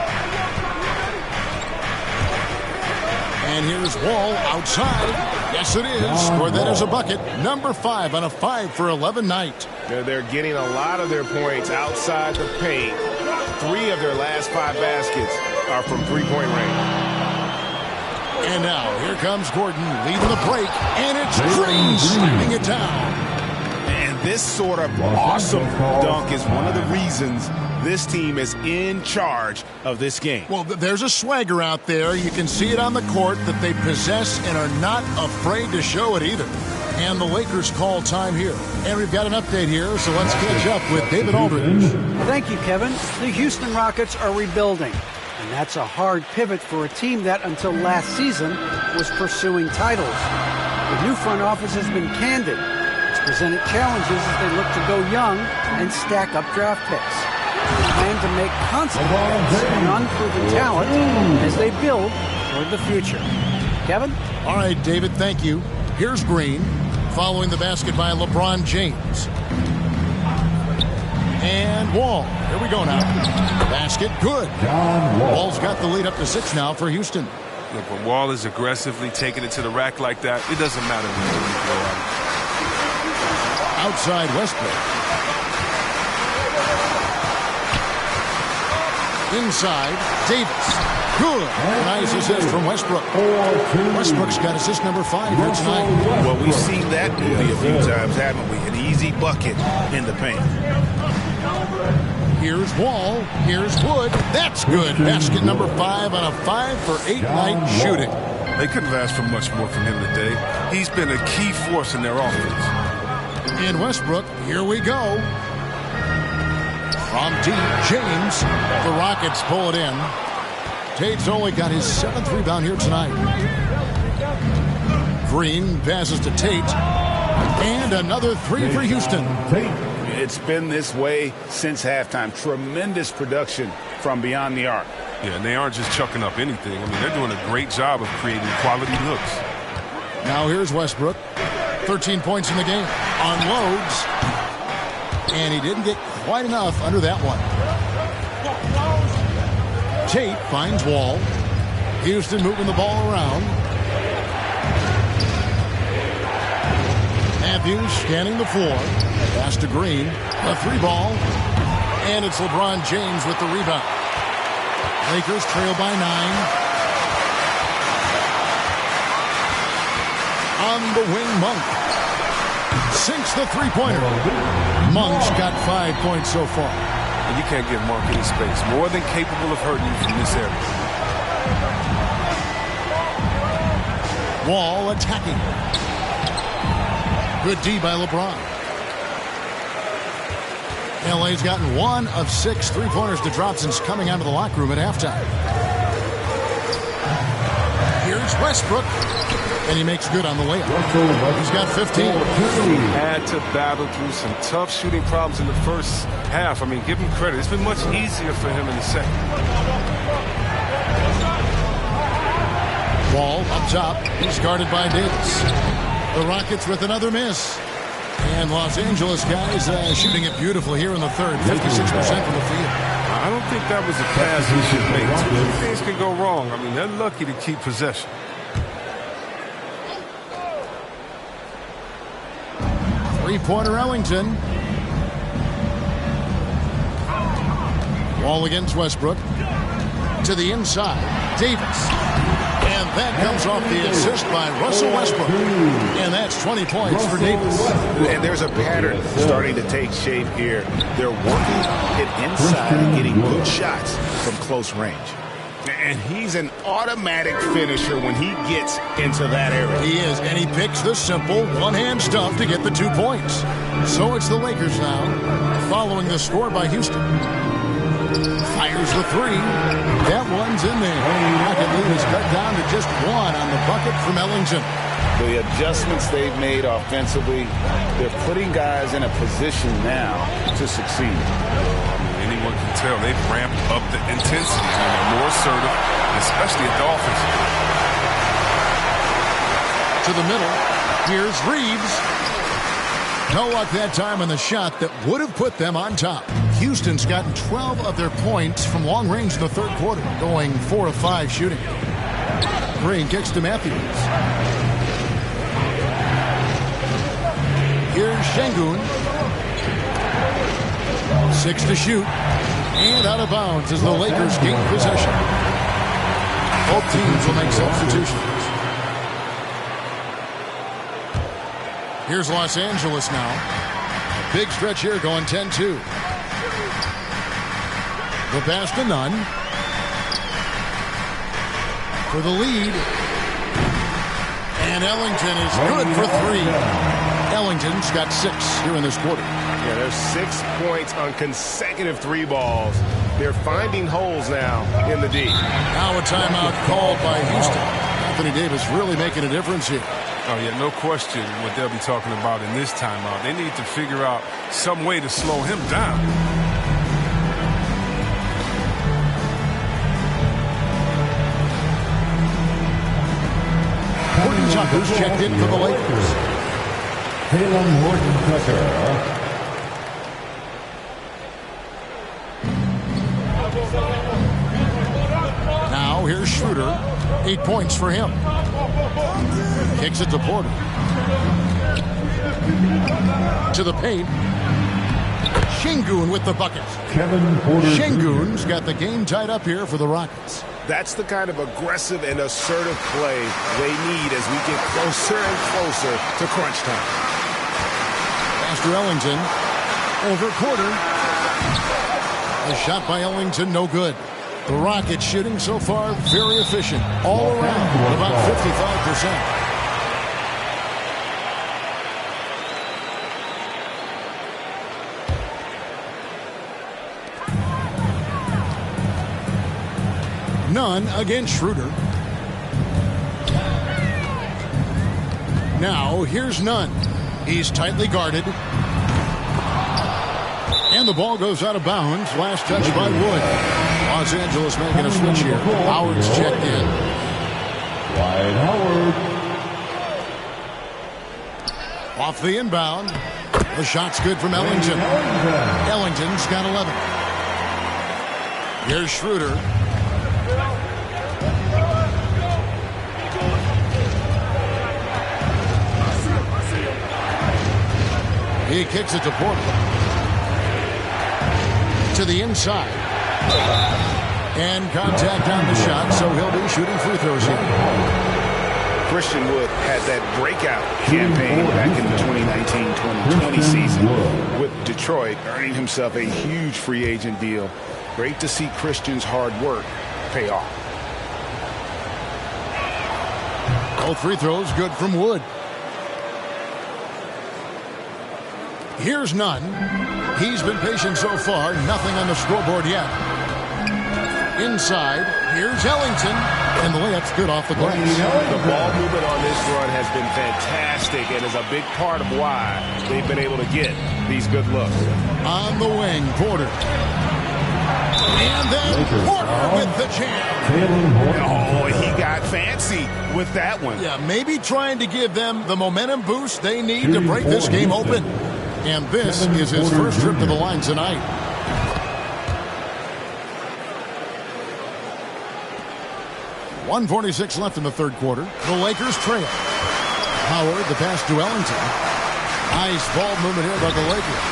B: And here's Wall outside. Yes, it is. Scored that as a bucket. Number 5 on a 5 for 11 night.
D: They're getting a lot of their points outside the paint. 3 of their last 5 baskets are from three-point range.
B: And now here comes Gordon leading the break, and it's Green slamming it down.
D: And this sort of awesome dunk is one of the reasons this team is in charge of this game.
B: Well, there's a swagger out there. You can see it on the court that they possess and are not afraid to show it either. And the Lakers call time here. And we've got an update here, so let's catch up with David Aldridge.
C: Thank you, Kevin. The Houston Rockets are rebuilding. And that's a hard pivot for a team that, until last season, was pursuing titles. The new front office has been candid. It's presented challenges as they look to go young and stack up draft picks. They plan to make constant bets on unproven talent as they build toward the future. Kevin?
B: All right, David, thank you. Here's Green, following the basket by LeBron James. And Wall. Here we go now. Basket, good. Wall's got the lead up to 6 now for Houston.
F: Look, when Wall is aggressively taking it to the rack like that, it doesn't matter when you go out.
B: Outside Westbrook. Inside, Davis. Good. Nice assist from Westbrook. Westbrook's got assist number 5 here tonight.
D: Well, we've seen that movie a few times, haven't we? An easy bucket in the paint.
B: Here's Wall. Here's Wood. That's good. Basket number 5 on a 5 for 8 night shooting.
F: They couldn't have asked for much more from him today. He's been a key force in their offense.
B: And Westbrook, here we go. From deep, James. The Rockets pull it in. Tate's only got his 7th rebound here tonight. Green passes to Tate. And another 3 for Houston.
D: It's been this way since halftime. Tremendous production from beyond the arc.
F: Yeah, and they aren't just chucking up anything. I mean, they're doing a great job of creating quality looks.
B: Now here's Westbrook. 13 points in the game. Unloads. And he didn't get quite enough under that one. Tate finds Wall. Houston moving the ball around. Matthews scanning the floor. Pass to Green. A 3-ball. And it's LeBron James with the rebound. Lakers trail by 9. On the wing, Monk. Sinks the three-pointer. Monk's got 5 points so far.
F: And you can't give Monk any space. More than capable of hurting you from this area.
B: Wall attacking. Good D by LeBron. LA's gotten 1 of 6 3-pointers to drop since coming out of the locker room at halftime. Here's Westbrook. And he makes good on the layup. He's got 15.
F: He had to battle through some tough shooting problems in the first half. I mean, give him credit. It's been much easier for him in the second.
B: Wall up top. He's guarded by Davis. The Rockets with another miss. And Los Angeles guys shooting it beautifully here in the third. 56% from the field.
F: I don't think that was a pass he should make. Too many things can go wrong. I mean, they're lucky to keep possession.
B: Three-pointer Ellington. Wall against Westbrook. To the inside. Davis. And that comes off the assist by Russell Westbrook. And that's 20 points for Davis.
D: And there's a pattern starting to take shape here. They're working it inside and getting good shots from close range. And he's an automatic finisher when he gets into that area.
B: He is, and he picks the simple one-hand stuff to get the 2 points. So it's the Lakers now, following the score by Houston. Fires the 3. That one's in there. Rocket lead is cut down to just 1 on the bucket from Ellington.
D: The adjustments they've made offensively, they're putting guys in a position now to succeed.
F: Anyone can tell they've ramped up the intensity and they're more assertive, especially at the offensive.
B: To the middle. Here's Reeves. No luck that time on the shot that would have put them on top. Houston's gotten 12 of their points from long range in the third quarter, going 4 of 5 shooting. Green kicks to Matthews. Şengün. 6 to shoot. And out of bounds as the Lakers gain possession. Both teams will make substitutions. Here's Los Angeles now. Big stretch here going 10-2. The pass to Nunn. For the lead. And Ellington is good for 3. Ellington's got 6 here in this quarter.
M: Yeah, there's 6 points on consecutive 3 balls. They're finding holes now in the D.
B: Now a timeout called by Houston. Anthony Davis really making a difference here.
F: Oh, yeah, no question what they'll be talking about in this timeout. They need to figure out some way to slow him down.
B: Horton Tucker's checked in for the Lakers.
A: Taylor Horton Tucker.
B: Now here's Schroeder. 8 points for him. Kicks it to Porter. To the paint. Şengün with the bucket. Şengün's got the game tied up here for the Rockets.
M: That's the kind of aggressive and assertive play they need as we get closer and closer to crunch time.
B: Master Ellington over Porter. A shot by Ellington, no good. The Rockets shooting so far very efficient. All around, about 55%. Nunn against Schroeder. Now here's Nunn. He's tightly guarded. And the ball goes out of bounds. Last touch by Wood. Los Angeles making a switch here. Howard's checked in.
A: Dwight Howard.
B: Off the inbound. The shot's good from Ellington. Ellington's got 11. Here's Schroeder. He kicks it to Porter. To the inside. And contact on the shot, so he'll be shooting free throws here.
D: Christian Wood had that breakout campaign back in the 2019-2020 season with Detroit, earning himself a huge free agent deal. Great to see Christian's hard work pay off.
B: Both free throws good from Wood. Here's Nunn. He's been patient so far. Nothing on the scoreboard yet. Inside, here's Ellington. And the layup's good off the glass.
M: The ball movement on this run has been fantastic and is a big part of why they've been able to get these good looks.
B: On the wing, Porter. And then Porter with the jam.
D: Oh, he got fancy with that one.
B: Yeah, maybe trying to give them the momentum boost they need to break this game open. And this is his first trip to the line tonight. .146 left in the third quarter. The Lakers trail. Howard, the pass to Ellington. Nice ball movement here by the Lakers.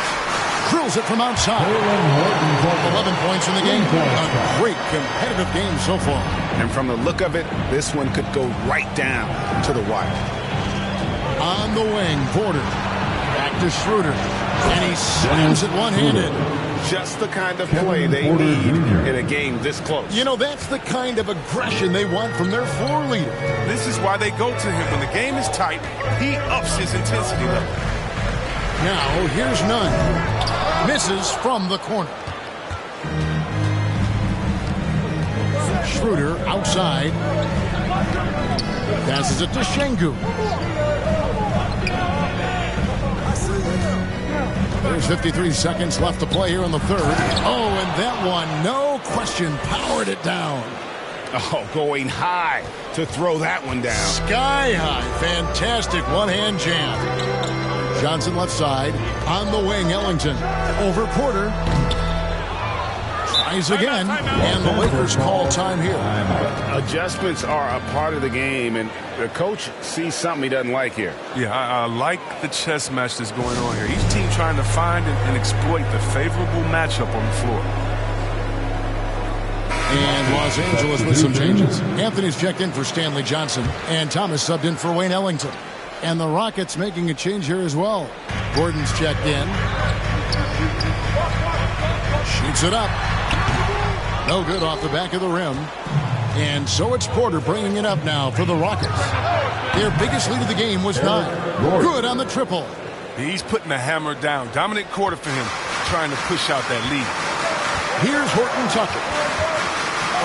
B: Drills it from outside. 11 points in the game. A great competitive game so far.
D: And from the look of it, this one could go right down to the wire.
B: On the wing, Porter. Back to Schroeder. And he slams it one-handed.
M: Just the kind of play they need in a game this close.
B: You know, that's the kind of aggression they want from their floor leader.
F: This is why they go to him. When the game is tight, he ups his intensity level.
B: Now, here's Nunn. Misses from the corner. Schroeder outside. Passes it to Şengün. There's 53 seconds left to play here in the third. Oh, and that one, no question, powered it down.
D: Oh, going high to throw that one down.
B: Sky high. Fantastic one-hand jam. Johnson left side. On the wing, Ellington. Over Porter. Tries again, and the Lakers call time here.
D: Adjustments are a part of the game, and the coach sees something he doesn't like here.
F: Yeah, I like the chess match that's going on here. Each team trying to find and exploit the favorable matchup on the floor.
B: And Los Angeles with some changes. Anthony's checked in for Stanley Johnson, and Thomas subbed in for Wayne Ellington. And the Rockets making a change here as well. Gordon's checked in. Shoots it up. No good off the back of the rim. And so it's Porter bringing it up now for the Rockets. Their biggest lead of the game was 9. Good on the triple.
F: He's putting the hammer down. Dominant quarter for him, trying to push out that lead.
B: Here's Horton Tucker.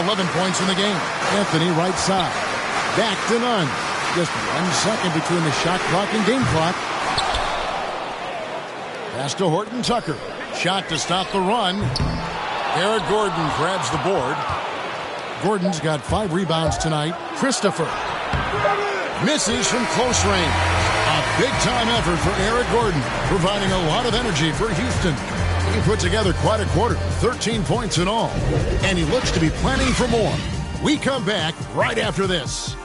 B: 11 points in the game. Anthony right side. Back to none. Just 1 second between the shot clock and game clock. Pass to Horton Tucker. Shot to stop the run. Eric Gordon grabs the board. Gordon's got 5 rebounds tonight. Christopher misses from close range. A big-time effort for Eric Gordon, providing a lot of energy for Houston. He put together quite a quarter, 13 points in all, and he looks to be planning for more. We come back right after this.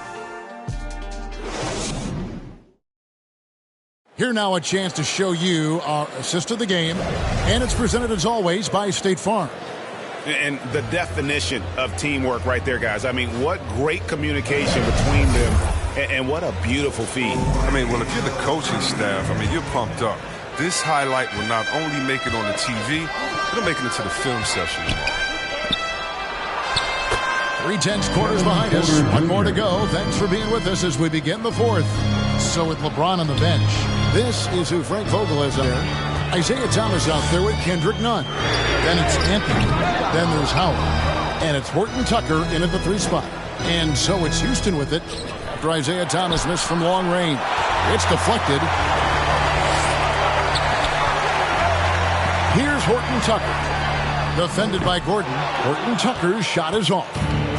B: Here now a chance to show you our assist of the game, and it's presented as always by State Farm.
D: And the definition of teamwork right there, guys. I mean, what great communication between them, and what a beautiful feed.
F: I mean, well, if you're the coaching staff, I mean, you're pumped up. This highlight will not only make it on the TV, it'll make it into the film session.
B: 3/10 quarters behind us. 1 more to go. Thanks for being with us as we begin the 4th. So with LeBron on the bench, this is who Frank Vogel is there. Isaiah Thomas out there with Kendrick Nunn. Then it's Anthony. Then there's Howard. And it's Horton Tucker in at the 3 spot. And so it's Houston with it after Isaiah Thomas missed from long range. It's deflected. Here's Horton Tucker. Defended by Gordon. Horton Tucker's shot is off.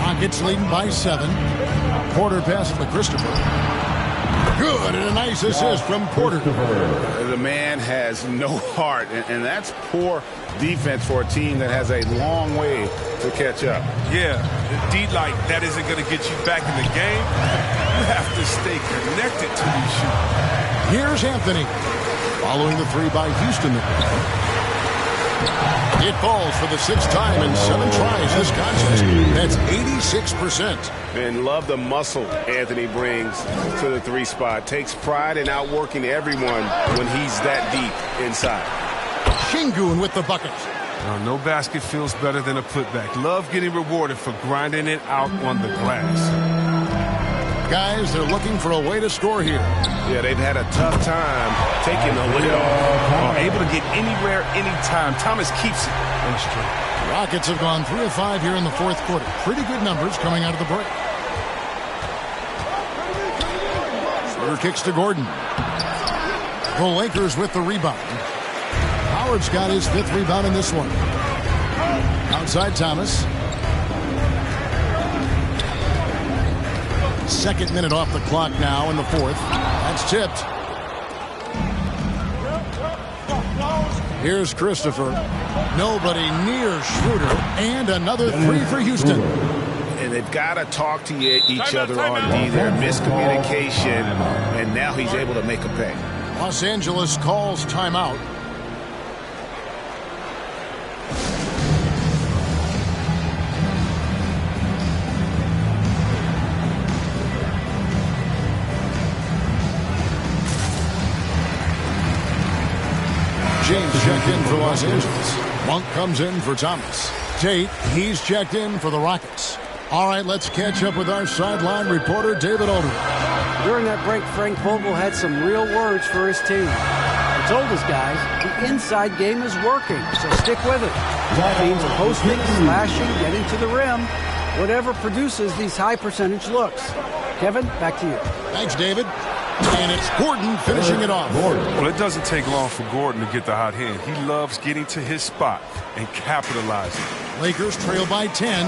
B: Rockets leading by 7. Porter passes to Christopher. Good, and a nice assist from Porter.
D: The man has no heart, and that's poor defense for a team that has a long way to catch up.
F: Yeah, indeed, like that isn't going to get you back in the game. You have to stay connected to these shooters.
B: Here's Anthony. Following the 3 by Houston. It falls for the 6th time in 7 tries this contest. That's 86%.
D: And love the muscle Anthony brings to the 3 spot. Takes pride in outworking everyone when he's that deep inside.
B: Şengün with the bucket.
F: No basket feels better than a putback. Love getting rewarded for grinding it out on the glass.
B: Guys, they're looking for a way to score here.
D: Yeah, they've had a tough time taking the lid off.
F: Able to get anywhere, anytime. Thomas keeps it on the string.
B: Rockets have gone 3 of 5 here in the 4th quarter. Pretty good numbers coming out of the break. Schroeder kicks to Gordon. The Lakers with the rebound. Howard's got his 5th rebound in this one. Outside Thomas. 2nd minute off the clock now in the 4th. That's tipped. Here's Christopher. Nobody near Schroeder. And another 3 for Houston.
D: And they've got to talk to each other on D there. Miscommunication. And now he's able to make a pay.
B: Los Angeles calls timeout. James checked in for Los Angeles. Monk comes in for Thomas. Tate, he's checked in for the Rockets. All right, let's catch up with our sideline reporter, David Older.
C: During that break, Frank Vogel had some real words for his team. He told his guys the inside game is working, so stick with it. Teams are posting, slashing, getting to the rim, whatever produces these high percentage looks. Kevin, back to you.
B: Thanks, David. And it's Gordon finishing it off.
F: Well, it doesn't take long for Gordon to get the hot hand. He loves getting to his spot and capitalizing.
B: Lakers trail by 10.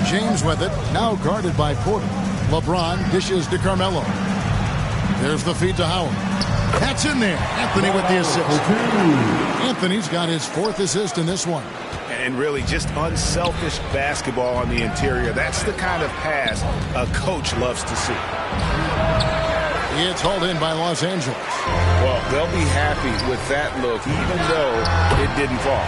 B: James with it, now guarded by Porter. LeBron dishes to Carmelo. There's the feed to Howard. That's in there. Anthony with the assist. Anthony's got his 4th assist in this one.
D: And really just unselfish basketball on the interior. That's the kind of pass a coach loves to see.
B: It's hauled in by Los Angeles.
D: Well, they'll be happy with that look, even though it didn't fall.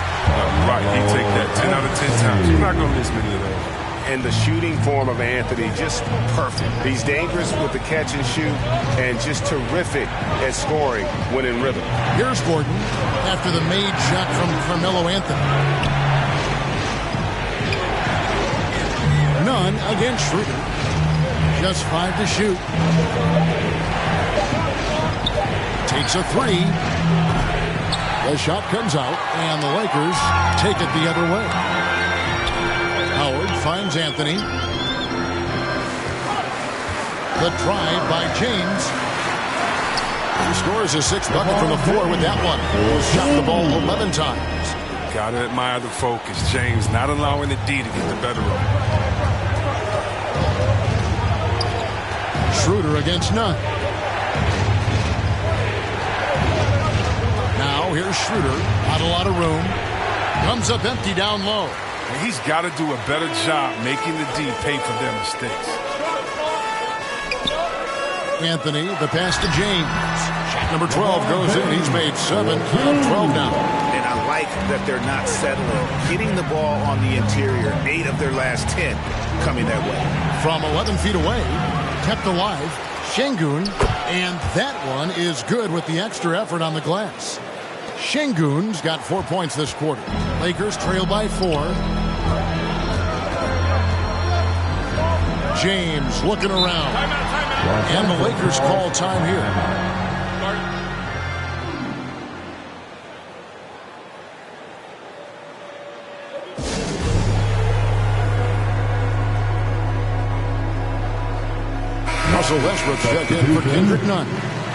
F: Right, he take that 10 out of 10 times. You're not going to miss many of those.
M: And the shooting form of Anthony, just perfect. He's dangerous with the catch and shoot, and just terrific at scoring when in rhythm.
B: Here's Gordon after the made shot from Carmelo Anthony. None against Schroeder. Just 5 to shoot. Takes a 3. The shot comes out, and the Lakers take it the other way. Howard finds Anthony. The drive by James. He scores his 6th bucket from the floor with that one. Shot the ball 11 times.
F: Gotta admire the focus. James not allowing the D to get the better of him.
B: Schroeder against Nunn. Now here's Schroeder. Not a lot of room. Comes up empty down low.
F: And he's got to do a better job making the D pay for their mistakes.
B: Anthony, the pass to James. Shot number 12 goes in. He's made 7 out of 12 now.
D: And I like that they're not settling. Getting the ball on the interior, 8 of their last 10 coming that way.
B: From 11 feet away, kept alive, Şengün, and that one is good with the extra effort on the glass. Şengün's got 4 points this quarter. Lakers trail by 4. James looking around. And the Lakers call time here. Russell Westbrook checked in for Kendrick Nunn.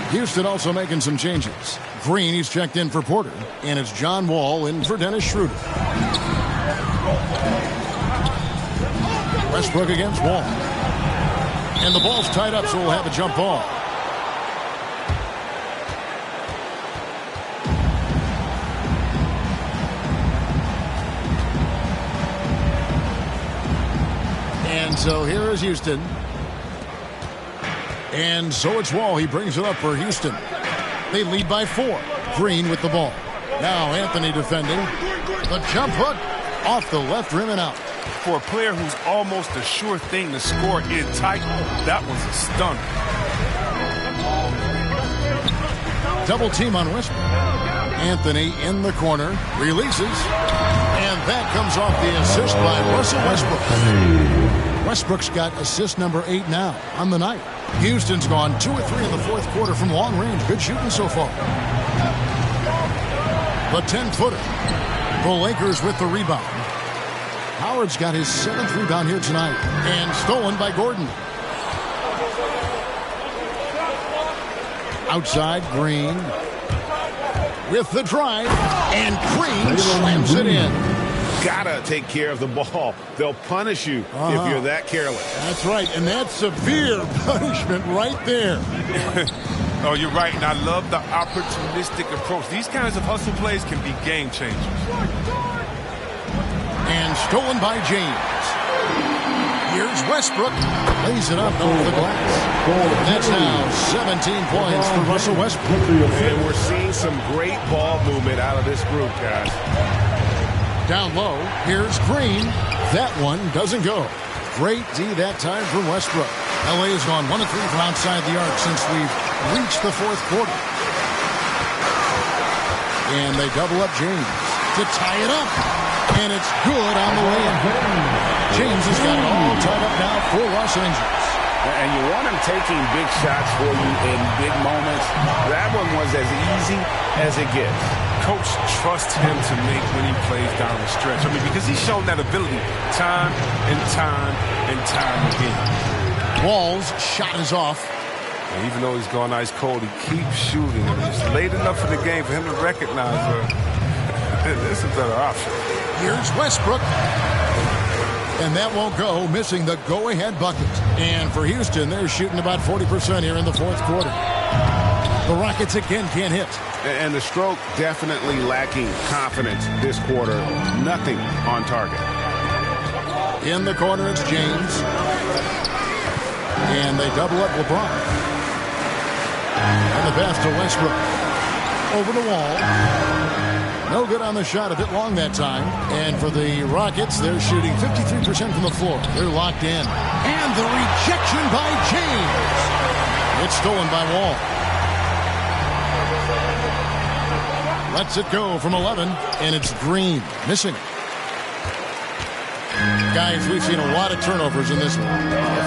B: Houston also making some changes. Green, he's checked in for Porter. And it's John Wall in for Dennis Schroeder. Westbrook against Wall. And the ball's tied up, so we'll have a jump ball. And so here is Houston. And so it's Wall. He brings it up for Houston. They lead by 4. Green with the ball. Now Anthony defending. The jump hook off the left rim and out.
F: For a player who's almost a sure thing to score in tight, that was a stunner.
B: Double team on Westbrook. Anthony in the corner. Releases. And that comes off the assist by Russell Westbrook. Westbrook's got assist number 8 now on the night. Houston's gone 2 or 3 in the 4th quarter from long range. Good shooting so far. The 10-footer. The Lakers with the rebound. Howard's got his 7th rebound here tonight. And stolen by Gordon. Outside, Green. With the drive. And Green slams it in.
D: Gotta take care of the ball. They'll punish you if you're that careless.
B: That's right, and that's severe punishment right there.
F: Oh, you're right, and I love the opportunistic approach. These kinds of hustle plays can be game changers.
B: And stolen by James. Here's Westbrook. Lays it up over the glass. That's now 17 points for Russell Westbrook.
M: And we're seeing some great ball movement out of this group, guys.
B: Down low, here's Green. That one doesn't go. Great D that time from Westbrook. LA has gone 1 of 3 from outside the arc since we've reached the 4th quarter. And they double up James to tie it up. And it's good on the way in. James has got it all tied up now for Los Angeles.
D: And you want him taking big shots for you in big moments. That one was as easy as it gets.
F: Coach trusts him to make when he plays down the stretch. I mean, because he's shown that ability time and time and time again.
B: Wall's shot is off.
F: And even though he's gone ice cold, he keeps shooting. I mean, it's late enough in the game for him to recognize this is a better option.
B: Here's Westbrook. And that won't go, missing the go-ahead bucket. And for Houston, they're shooting about 40% here in the 4th quarter. The Rockets again can't hit.
M: And the stroke definitely lacking confidence this quarter. Nothing on target.
B: In the corner, it's James. And they double up LeBron. And the pass to Westbrook. Over the wall. No good on the shot. A bit long that time. And for the Rockets, they're shooting 53% from the floor. They're locked in. And the rejection by James. It's stolen by Wall. Lets it go from 11. And it's Green. Missing. Guys, we've seen a lot of turnovers in this one.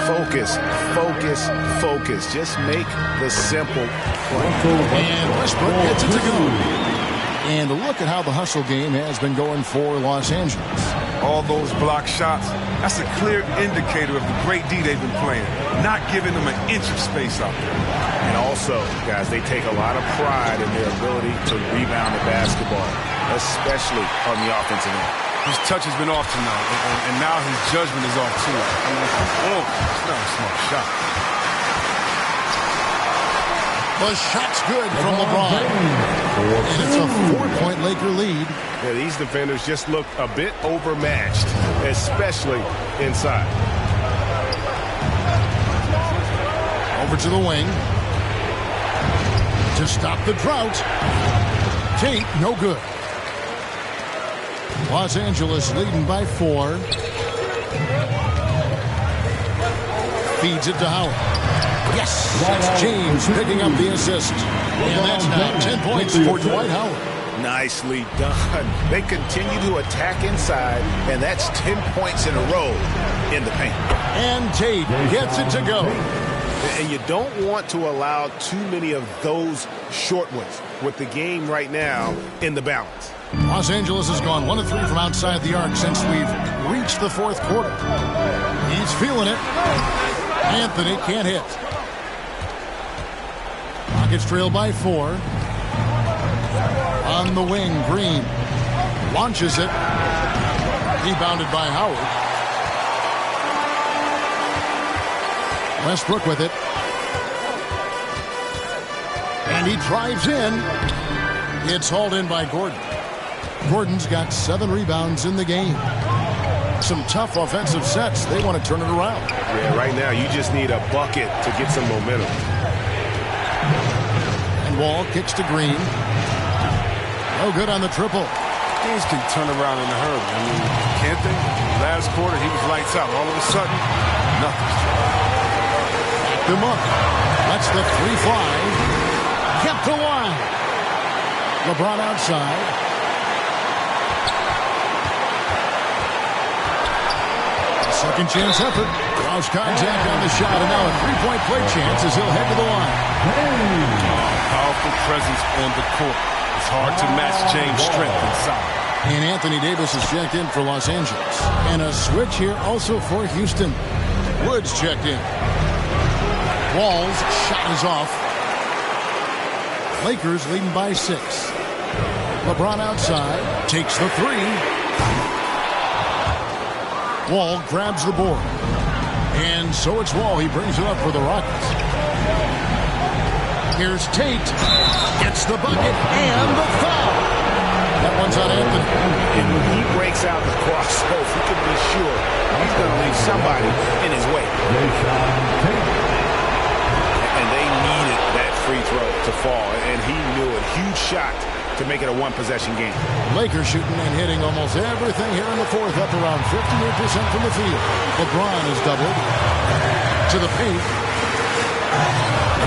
M: Focus, focus, focus. Just make the simple play.
B: And Westbrook gets it to go. And look at how the hustle game has been going for Los Angeles.
F: All those block shots, that's a clear indicator of the great D they've been playing. Not giving them an inch of space out there.
M: And also, guys, they take a lot of pride in their ability to rebound the basketball, especially on the offensive end.
F: His touch has been off tonight, and now his judgment is off too. It's not a smart shot.
B: The shot's good from LeBron. And it's a 4-point Laker lead.
M: Yeah, these defenders just look a bit overmatched, especially inside.
B: Over to the wing. To stop the drought. Tate, no good. Los Angeles leading by 4. Feeds it to Howard. Yes, that's James picking up the assist. And that's now 10 points for Dwight Howard.
M: Nicely done. They continue to attack inside, and that's 10 points in a row in the paint.
B: And Tate gets it to go.
M: And you don't want to allow too many of those short ones with the game right now in the balance.
B: Los Angeles has gone 1 of 3 from outside the arc since we've reached the fourth quarter. He's feeling it. Anthony can't hit. Rockets trail by 4. On the wing, Green launches it. Rebounded by Howard. Westbrook with it. And he drives in. It's hauled in by Gordon. Gordon's got 7 rebounds in the game. Some tough offensive sets. They want to turn it around.
M: Yeah, right now you just need a bucket to get some momentum.
B: And Wall kicks to Green. No good on the triple.
F: Things can turn around in a hurry. I mean, can't they? Last quarter, he was lights out. All of a sudden, nothing's
B: Backed him up. That's the 3 fly. Kept alive. LeBron outside. Second chance effort. Draws contact on the shot, and now a 3-point play chance as he'll head to the line.
F: Powerful presence on the court. It's hard to match James' strength inside.
B: And Anthony Davis is checked in for Los Angeles. And a switch here also for Houston. Woods checked in. Wall's shot is off. Lakers leading by 6. LeBron outside. Takes the 3. Wall grabs the board. And so it's Wall. He brings it up for the Rockets. Here's Tate. Gets the bucket and the foul. That one's on Anthony.
M: And when he breaks out the crossover, you can be sure he's going to leave somebody in his way. And they needed that free throw to fall. And he knew it. Huge shot to make it a 1-possession game.
B: Lakers shooting and hitting almost everything here in the fourth, up around 58% from the field. LeBron is doubled to the paint.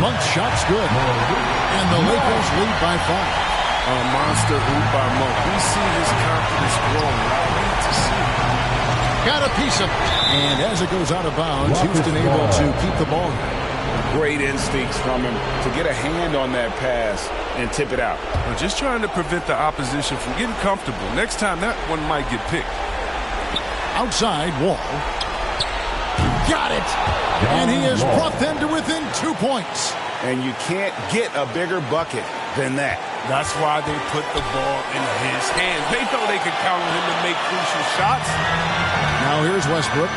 B: Monk's shot's good. And the Lakers lead by 5.
F: A monster hoop by Monk. We see his confidence growing. Great to see.
B: Got a piece of it. And as it goes out of bounds, Houston able to keep the ball.
M: Great instincts from him to get a hand on that pass and tip it out.
F: Just trying to prevent the opposition from getting comfortable. Next time, that one might get picked.
B: Outside, Wall. Got it. And he has brought them to within 2 points.
M: And you can't get a bigger bucket than that.
F: That's why they put the ball in his hands. They know they could count on him to make crucial shots.
B: Now here's Westbrook.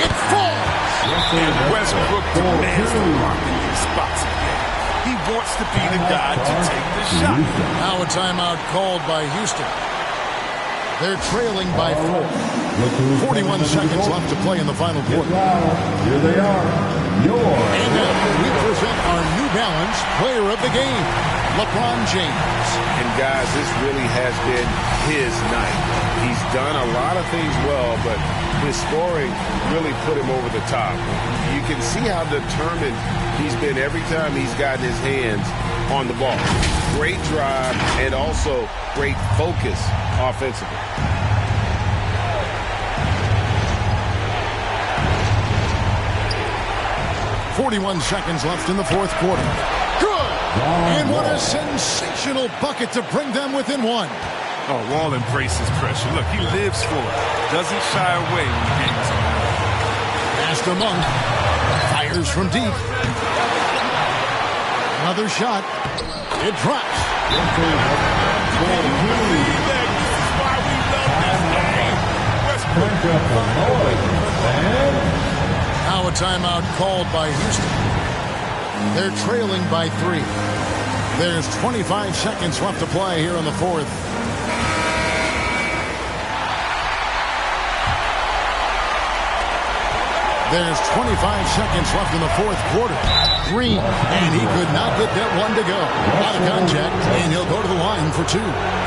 B: It's
F: Westbrook demands the block in these spots again. He wants to be the guy to take the shot.
B: Now a timeout called by Houston. They're trailing by 4. 41 seconds left to play in the final quarter.
A: Here they are.
B: And now we present our New Balance Player of the Game, LeBron James.
M: And guys, this really has been his night. He's done a lot of things well, but his scoring really put him over the top. You can see how determined he's been every time he's gotten his hands on the ball. Great drive and also great focus offensively.
B: .41 seconds left in the fourth quarter. Good! And what a sensational bucket to bring them within 1.
F: Oh, Wall embraces pressure. Look, he lives for it. Doesn't shy away when the game is on.
B: Pass to Monk. Fires from deep. Another shot. It drops. Now a timeout called by Houston. They're trailing by 3. There's 25 seconds left to play here in the fourth. There's 25 seconds left in the fourth quarter. Green, and he could not get that one to go. Out of contact, and he'll go to the line for 2.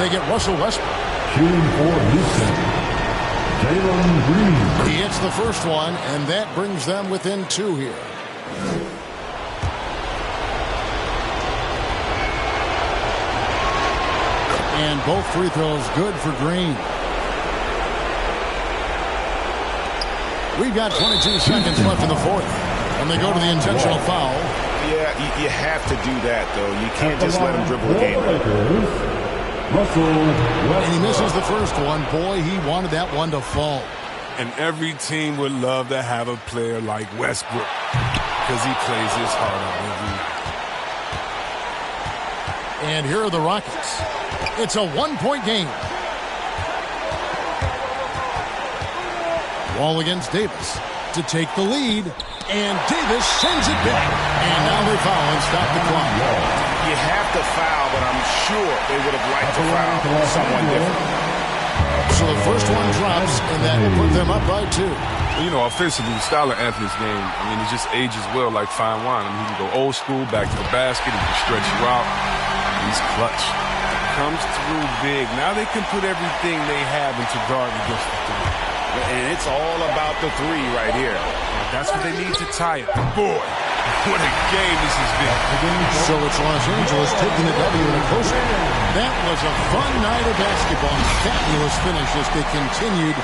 B: They get Russell Westbrook.
A: Shooting for Houston, Jalen Green.
B: He hits the first one, and that brings them within 2 here. And both free throws good for Green. We've got 22 seconds left in the fourth. And they go to the intentional foul.
M: Yeah, you have to do that, though. You can't just let him dribble the game.
B: And he misses the first one. Boy, he wanted that one to fall.
F: And every team would love to have a player like Westbrook because he plays his heart out every
B: And here are the Rockets. It's a 1-point game. Wall against Davis to take the lead. And Davis sends it back. And now they foul and stop the clock.
M: You have to foul, but I'm sure they would have liked to foul someone different.
B: So the first one drops, and that will put them up by 2.
E: You know, offensively, the style of Anthony's game, I mean, it just ages well like fine wine. I mean, he can go old school, back to the basket, he can stretch you out. He's clutch.
F: comes through big. Now they can put everything they have into guard against the three.
M: And it's all about the three right here.
F: That's what they need to tie it. Boy, what a game this has been.
B: So it's Los Angeles taking the W in a close one. That was a fun night of basketball. Fabulous finish as they continued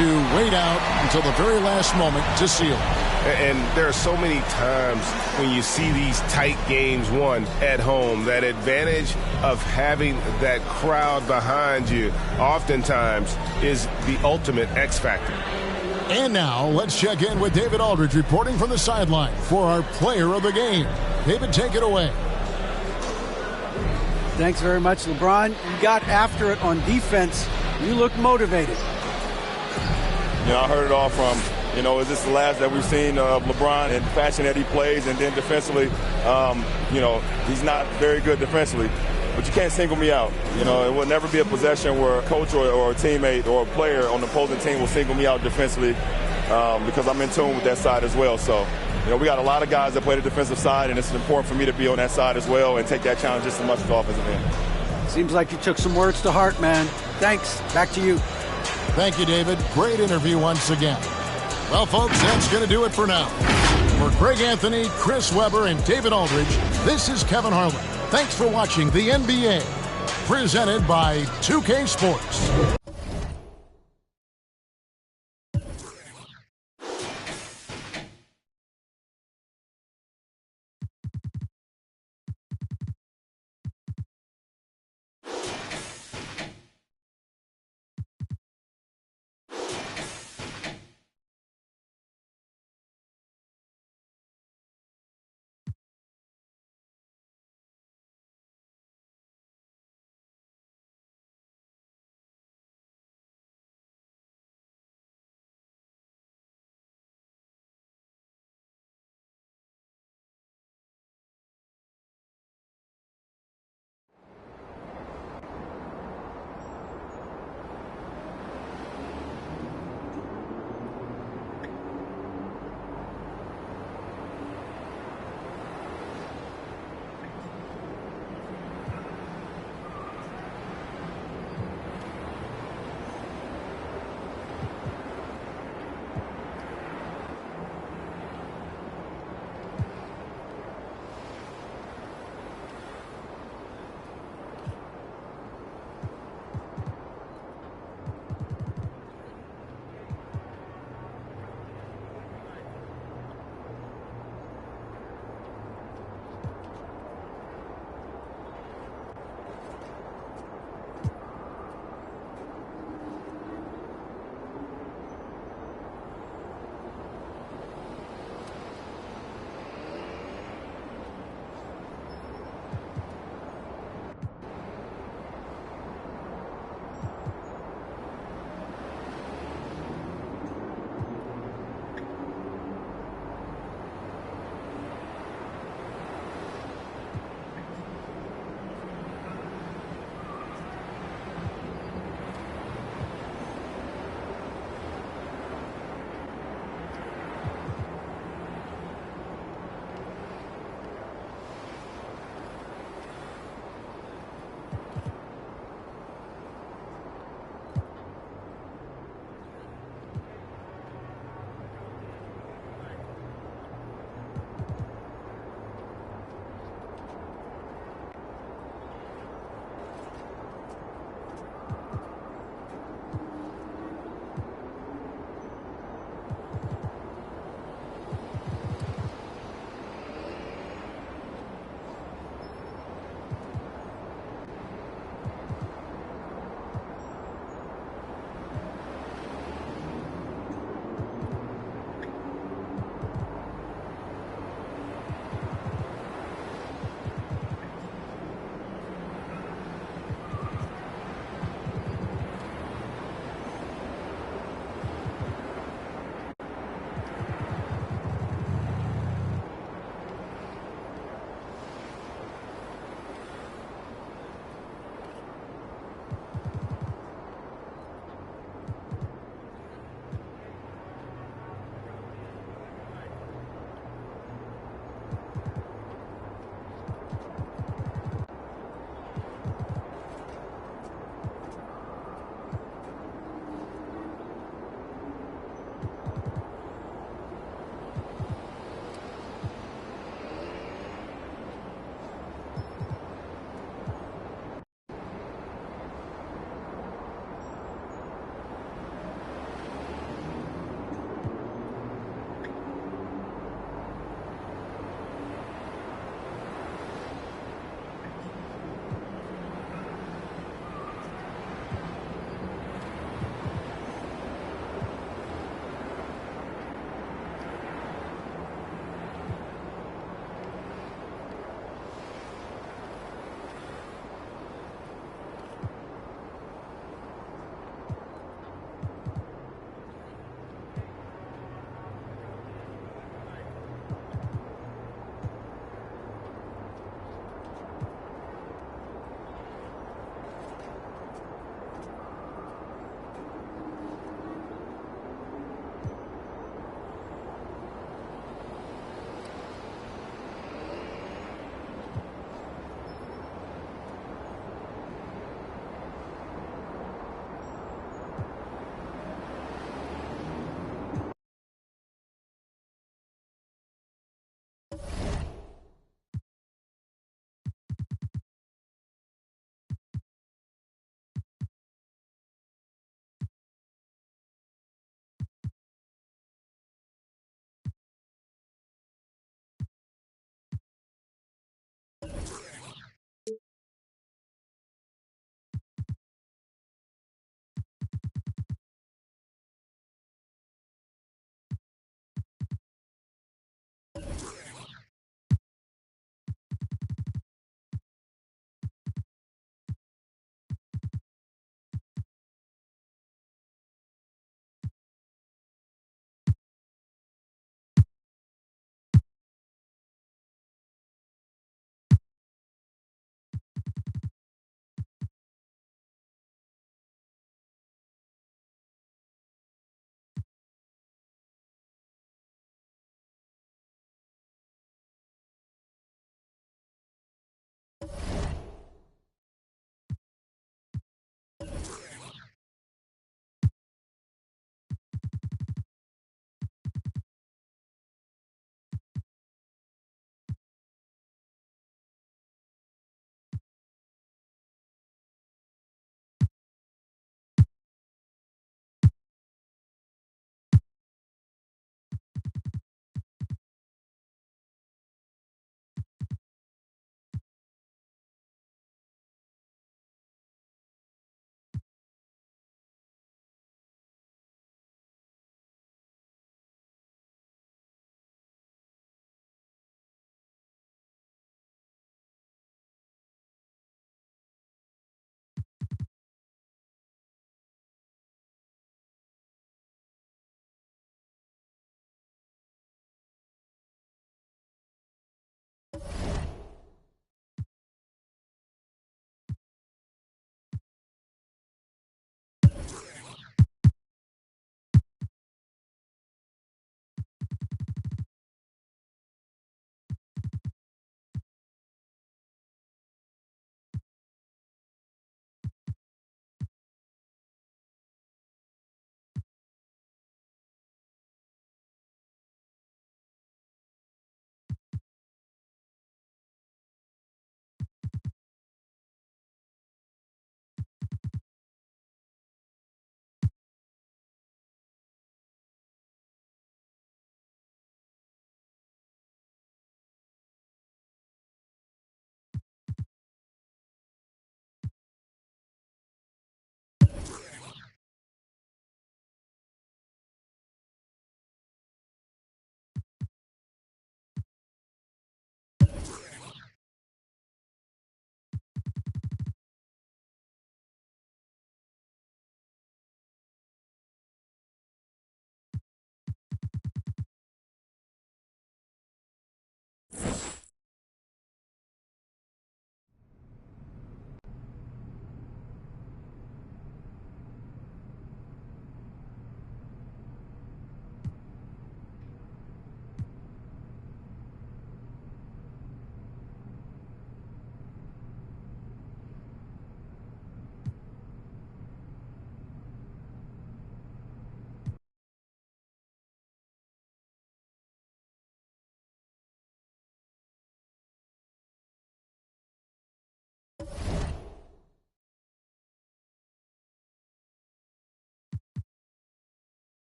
B: to wait out until the very last moment to seal.
M: And there are so many times when you see these tight games won at home, that advantage of having that crowd behind you oftentimes is the ultimate X factor.
B: And now let's check in with David Aldridge reporting from the sideline for our player of the game. David, take it away.
C: Thanks very much, LeBron. You got after it on defense. You look motivated.
G: You know, I heard it all from, is this the last that we've seen of LeBron and the fashion that he plays? And then defensively, he's not very good defensively. But you can't single me out. It will never be a possession where a coach or a teammate or a player on the opposing team will single me out defensively because I'm in tune with that side as well. So, we got a lot of guys that play the defensive side, and it's important for me to be on that side as well and take that challenge just as much as the offensive end.
C: Seems like you took some words to heart, man. Thanks. Back to you.
B: Thank you, David. Great interview once again. Well, folks, that's going to do it for now. For Greg Anthony, Chris Webber, and David Aldridge, this is Kevin Harlan. Thanks for watching the NBA, presented by 2K Sports.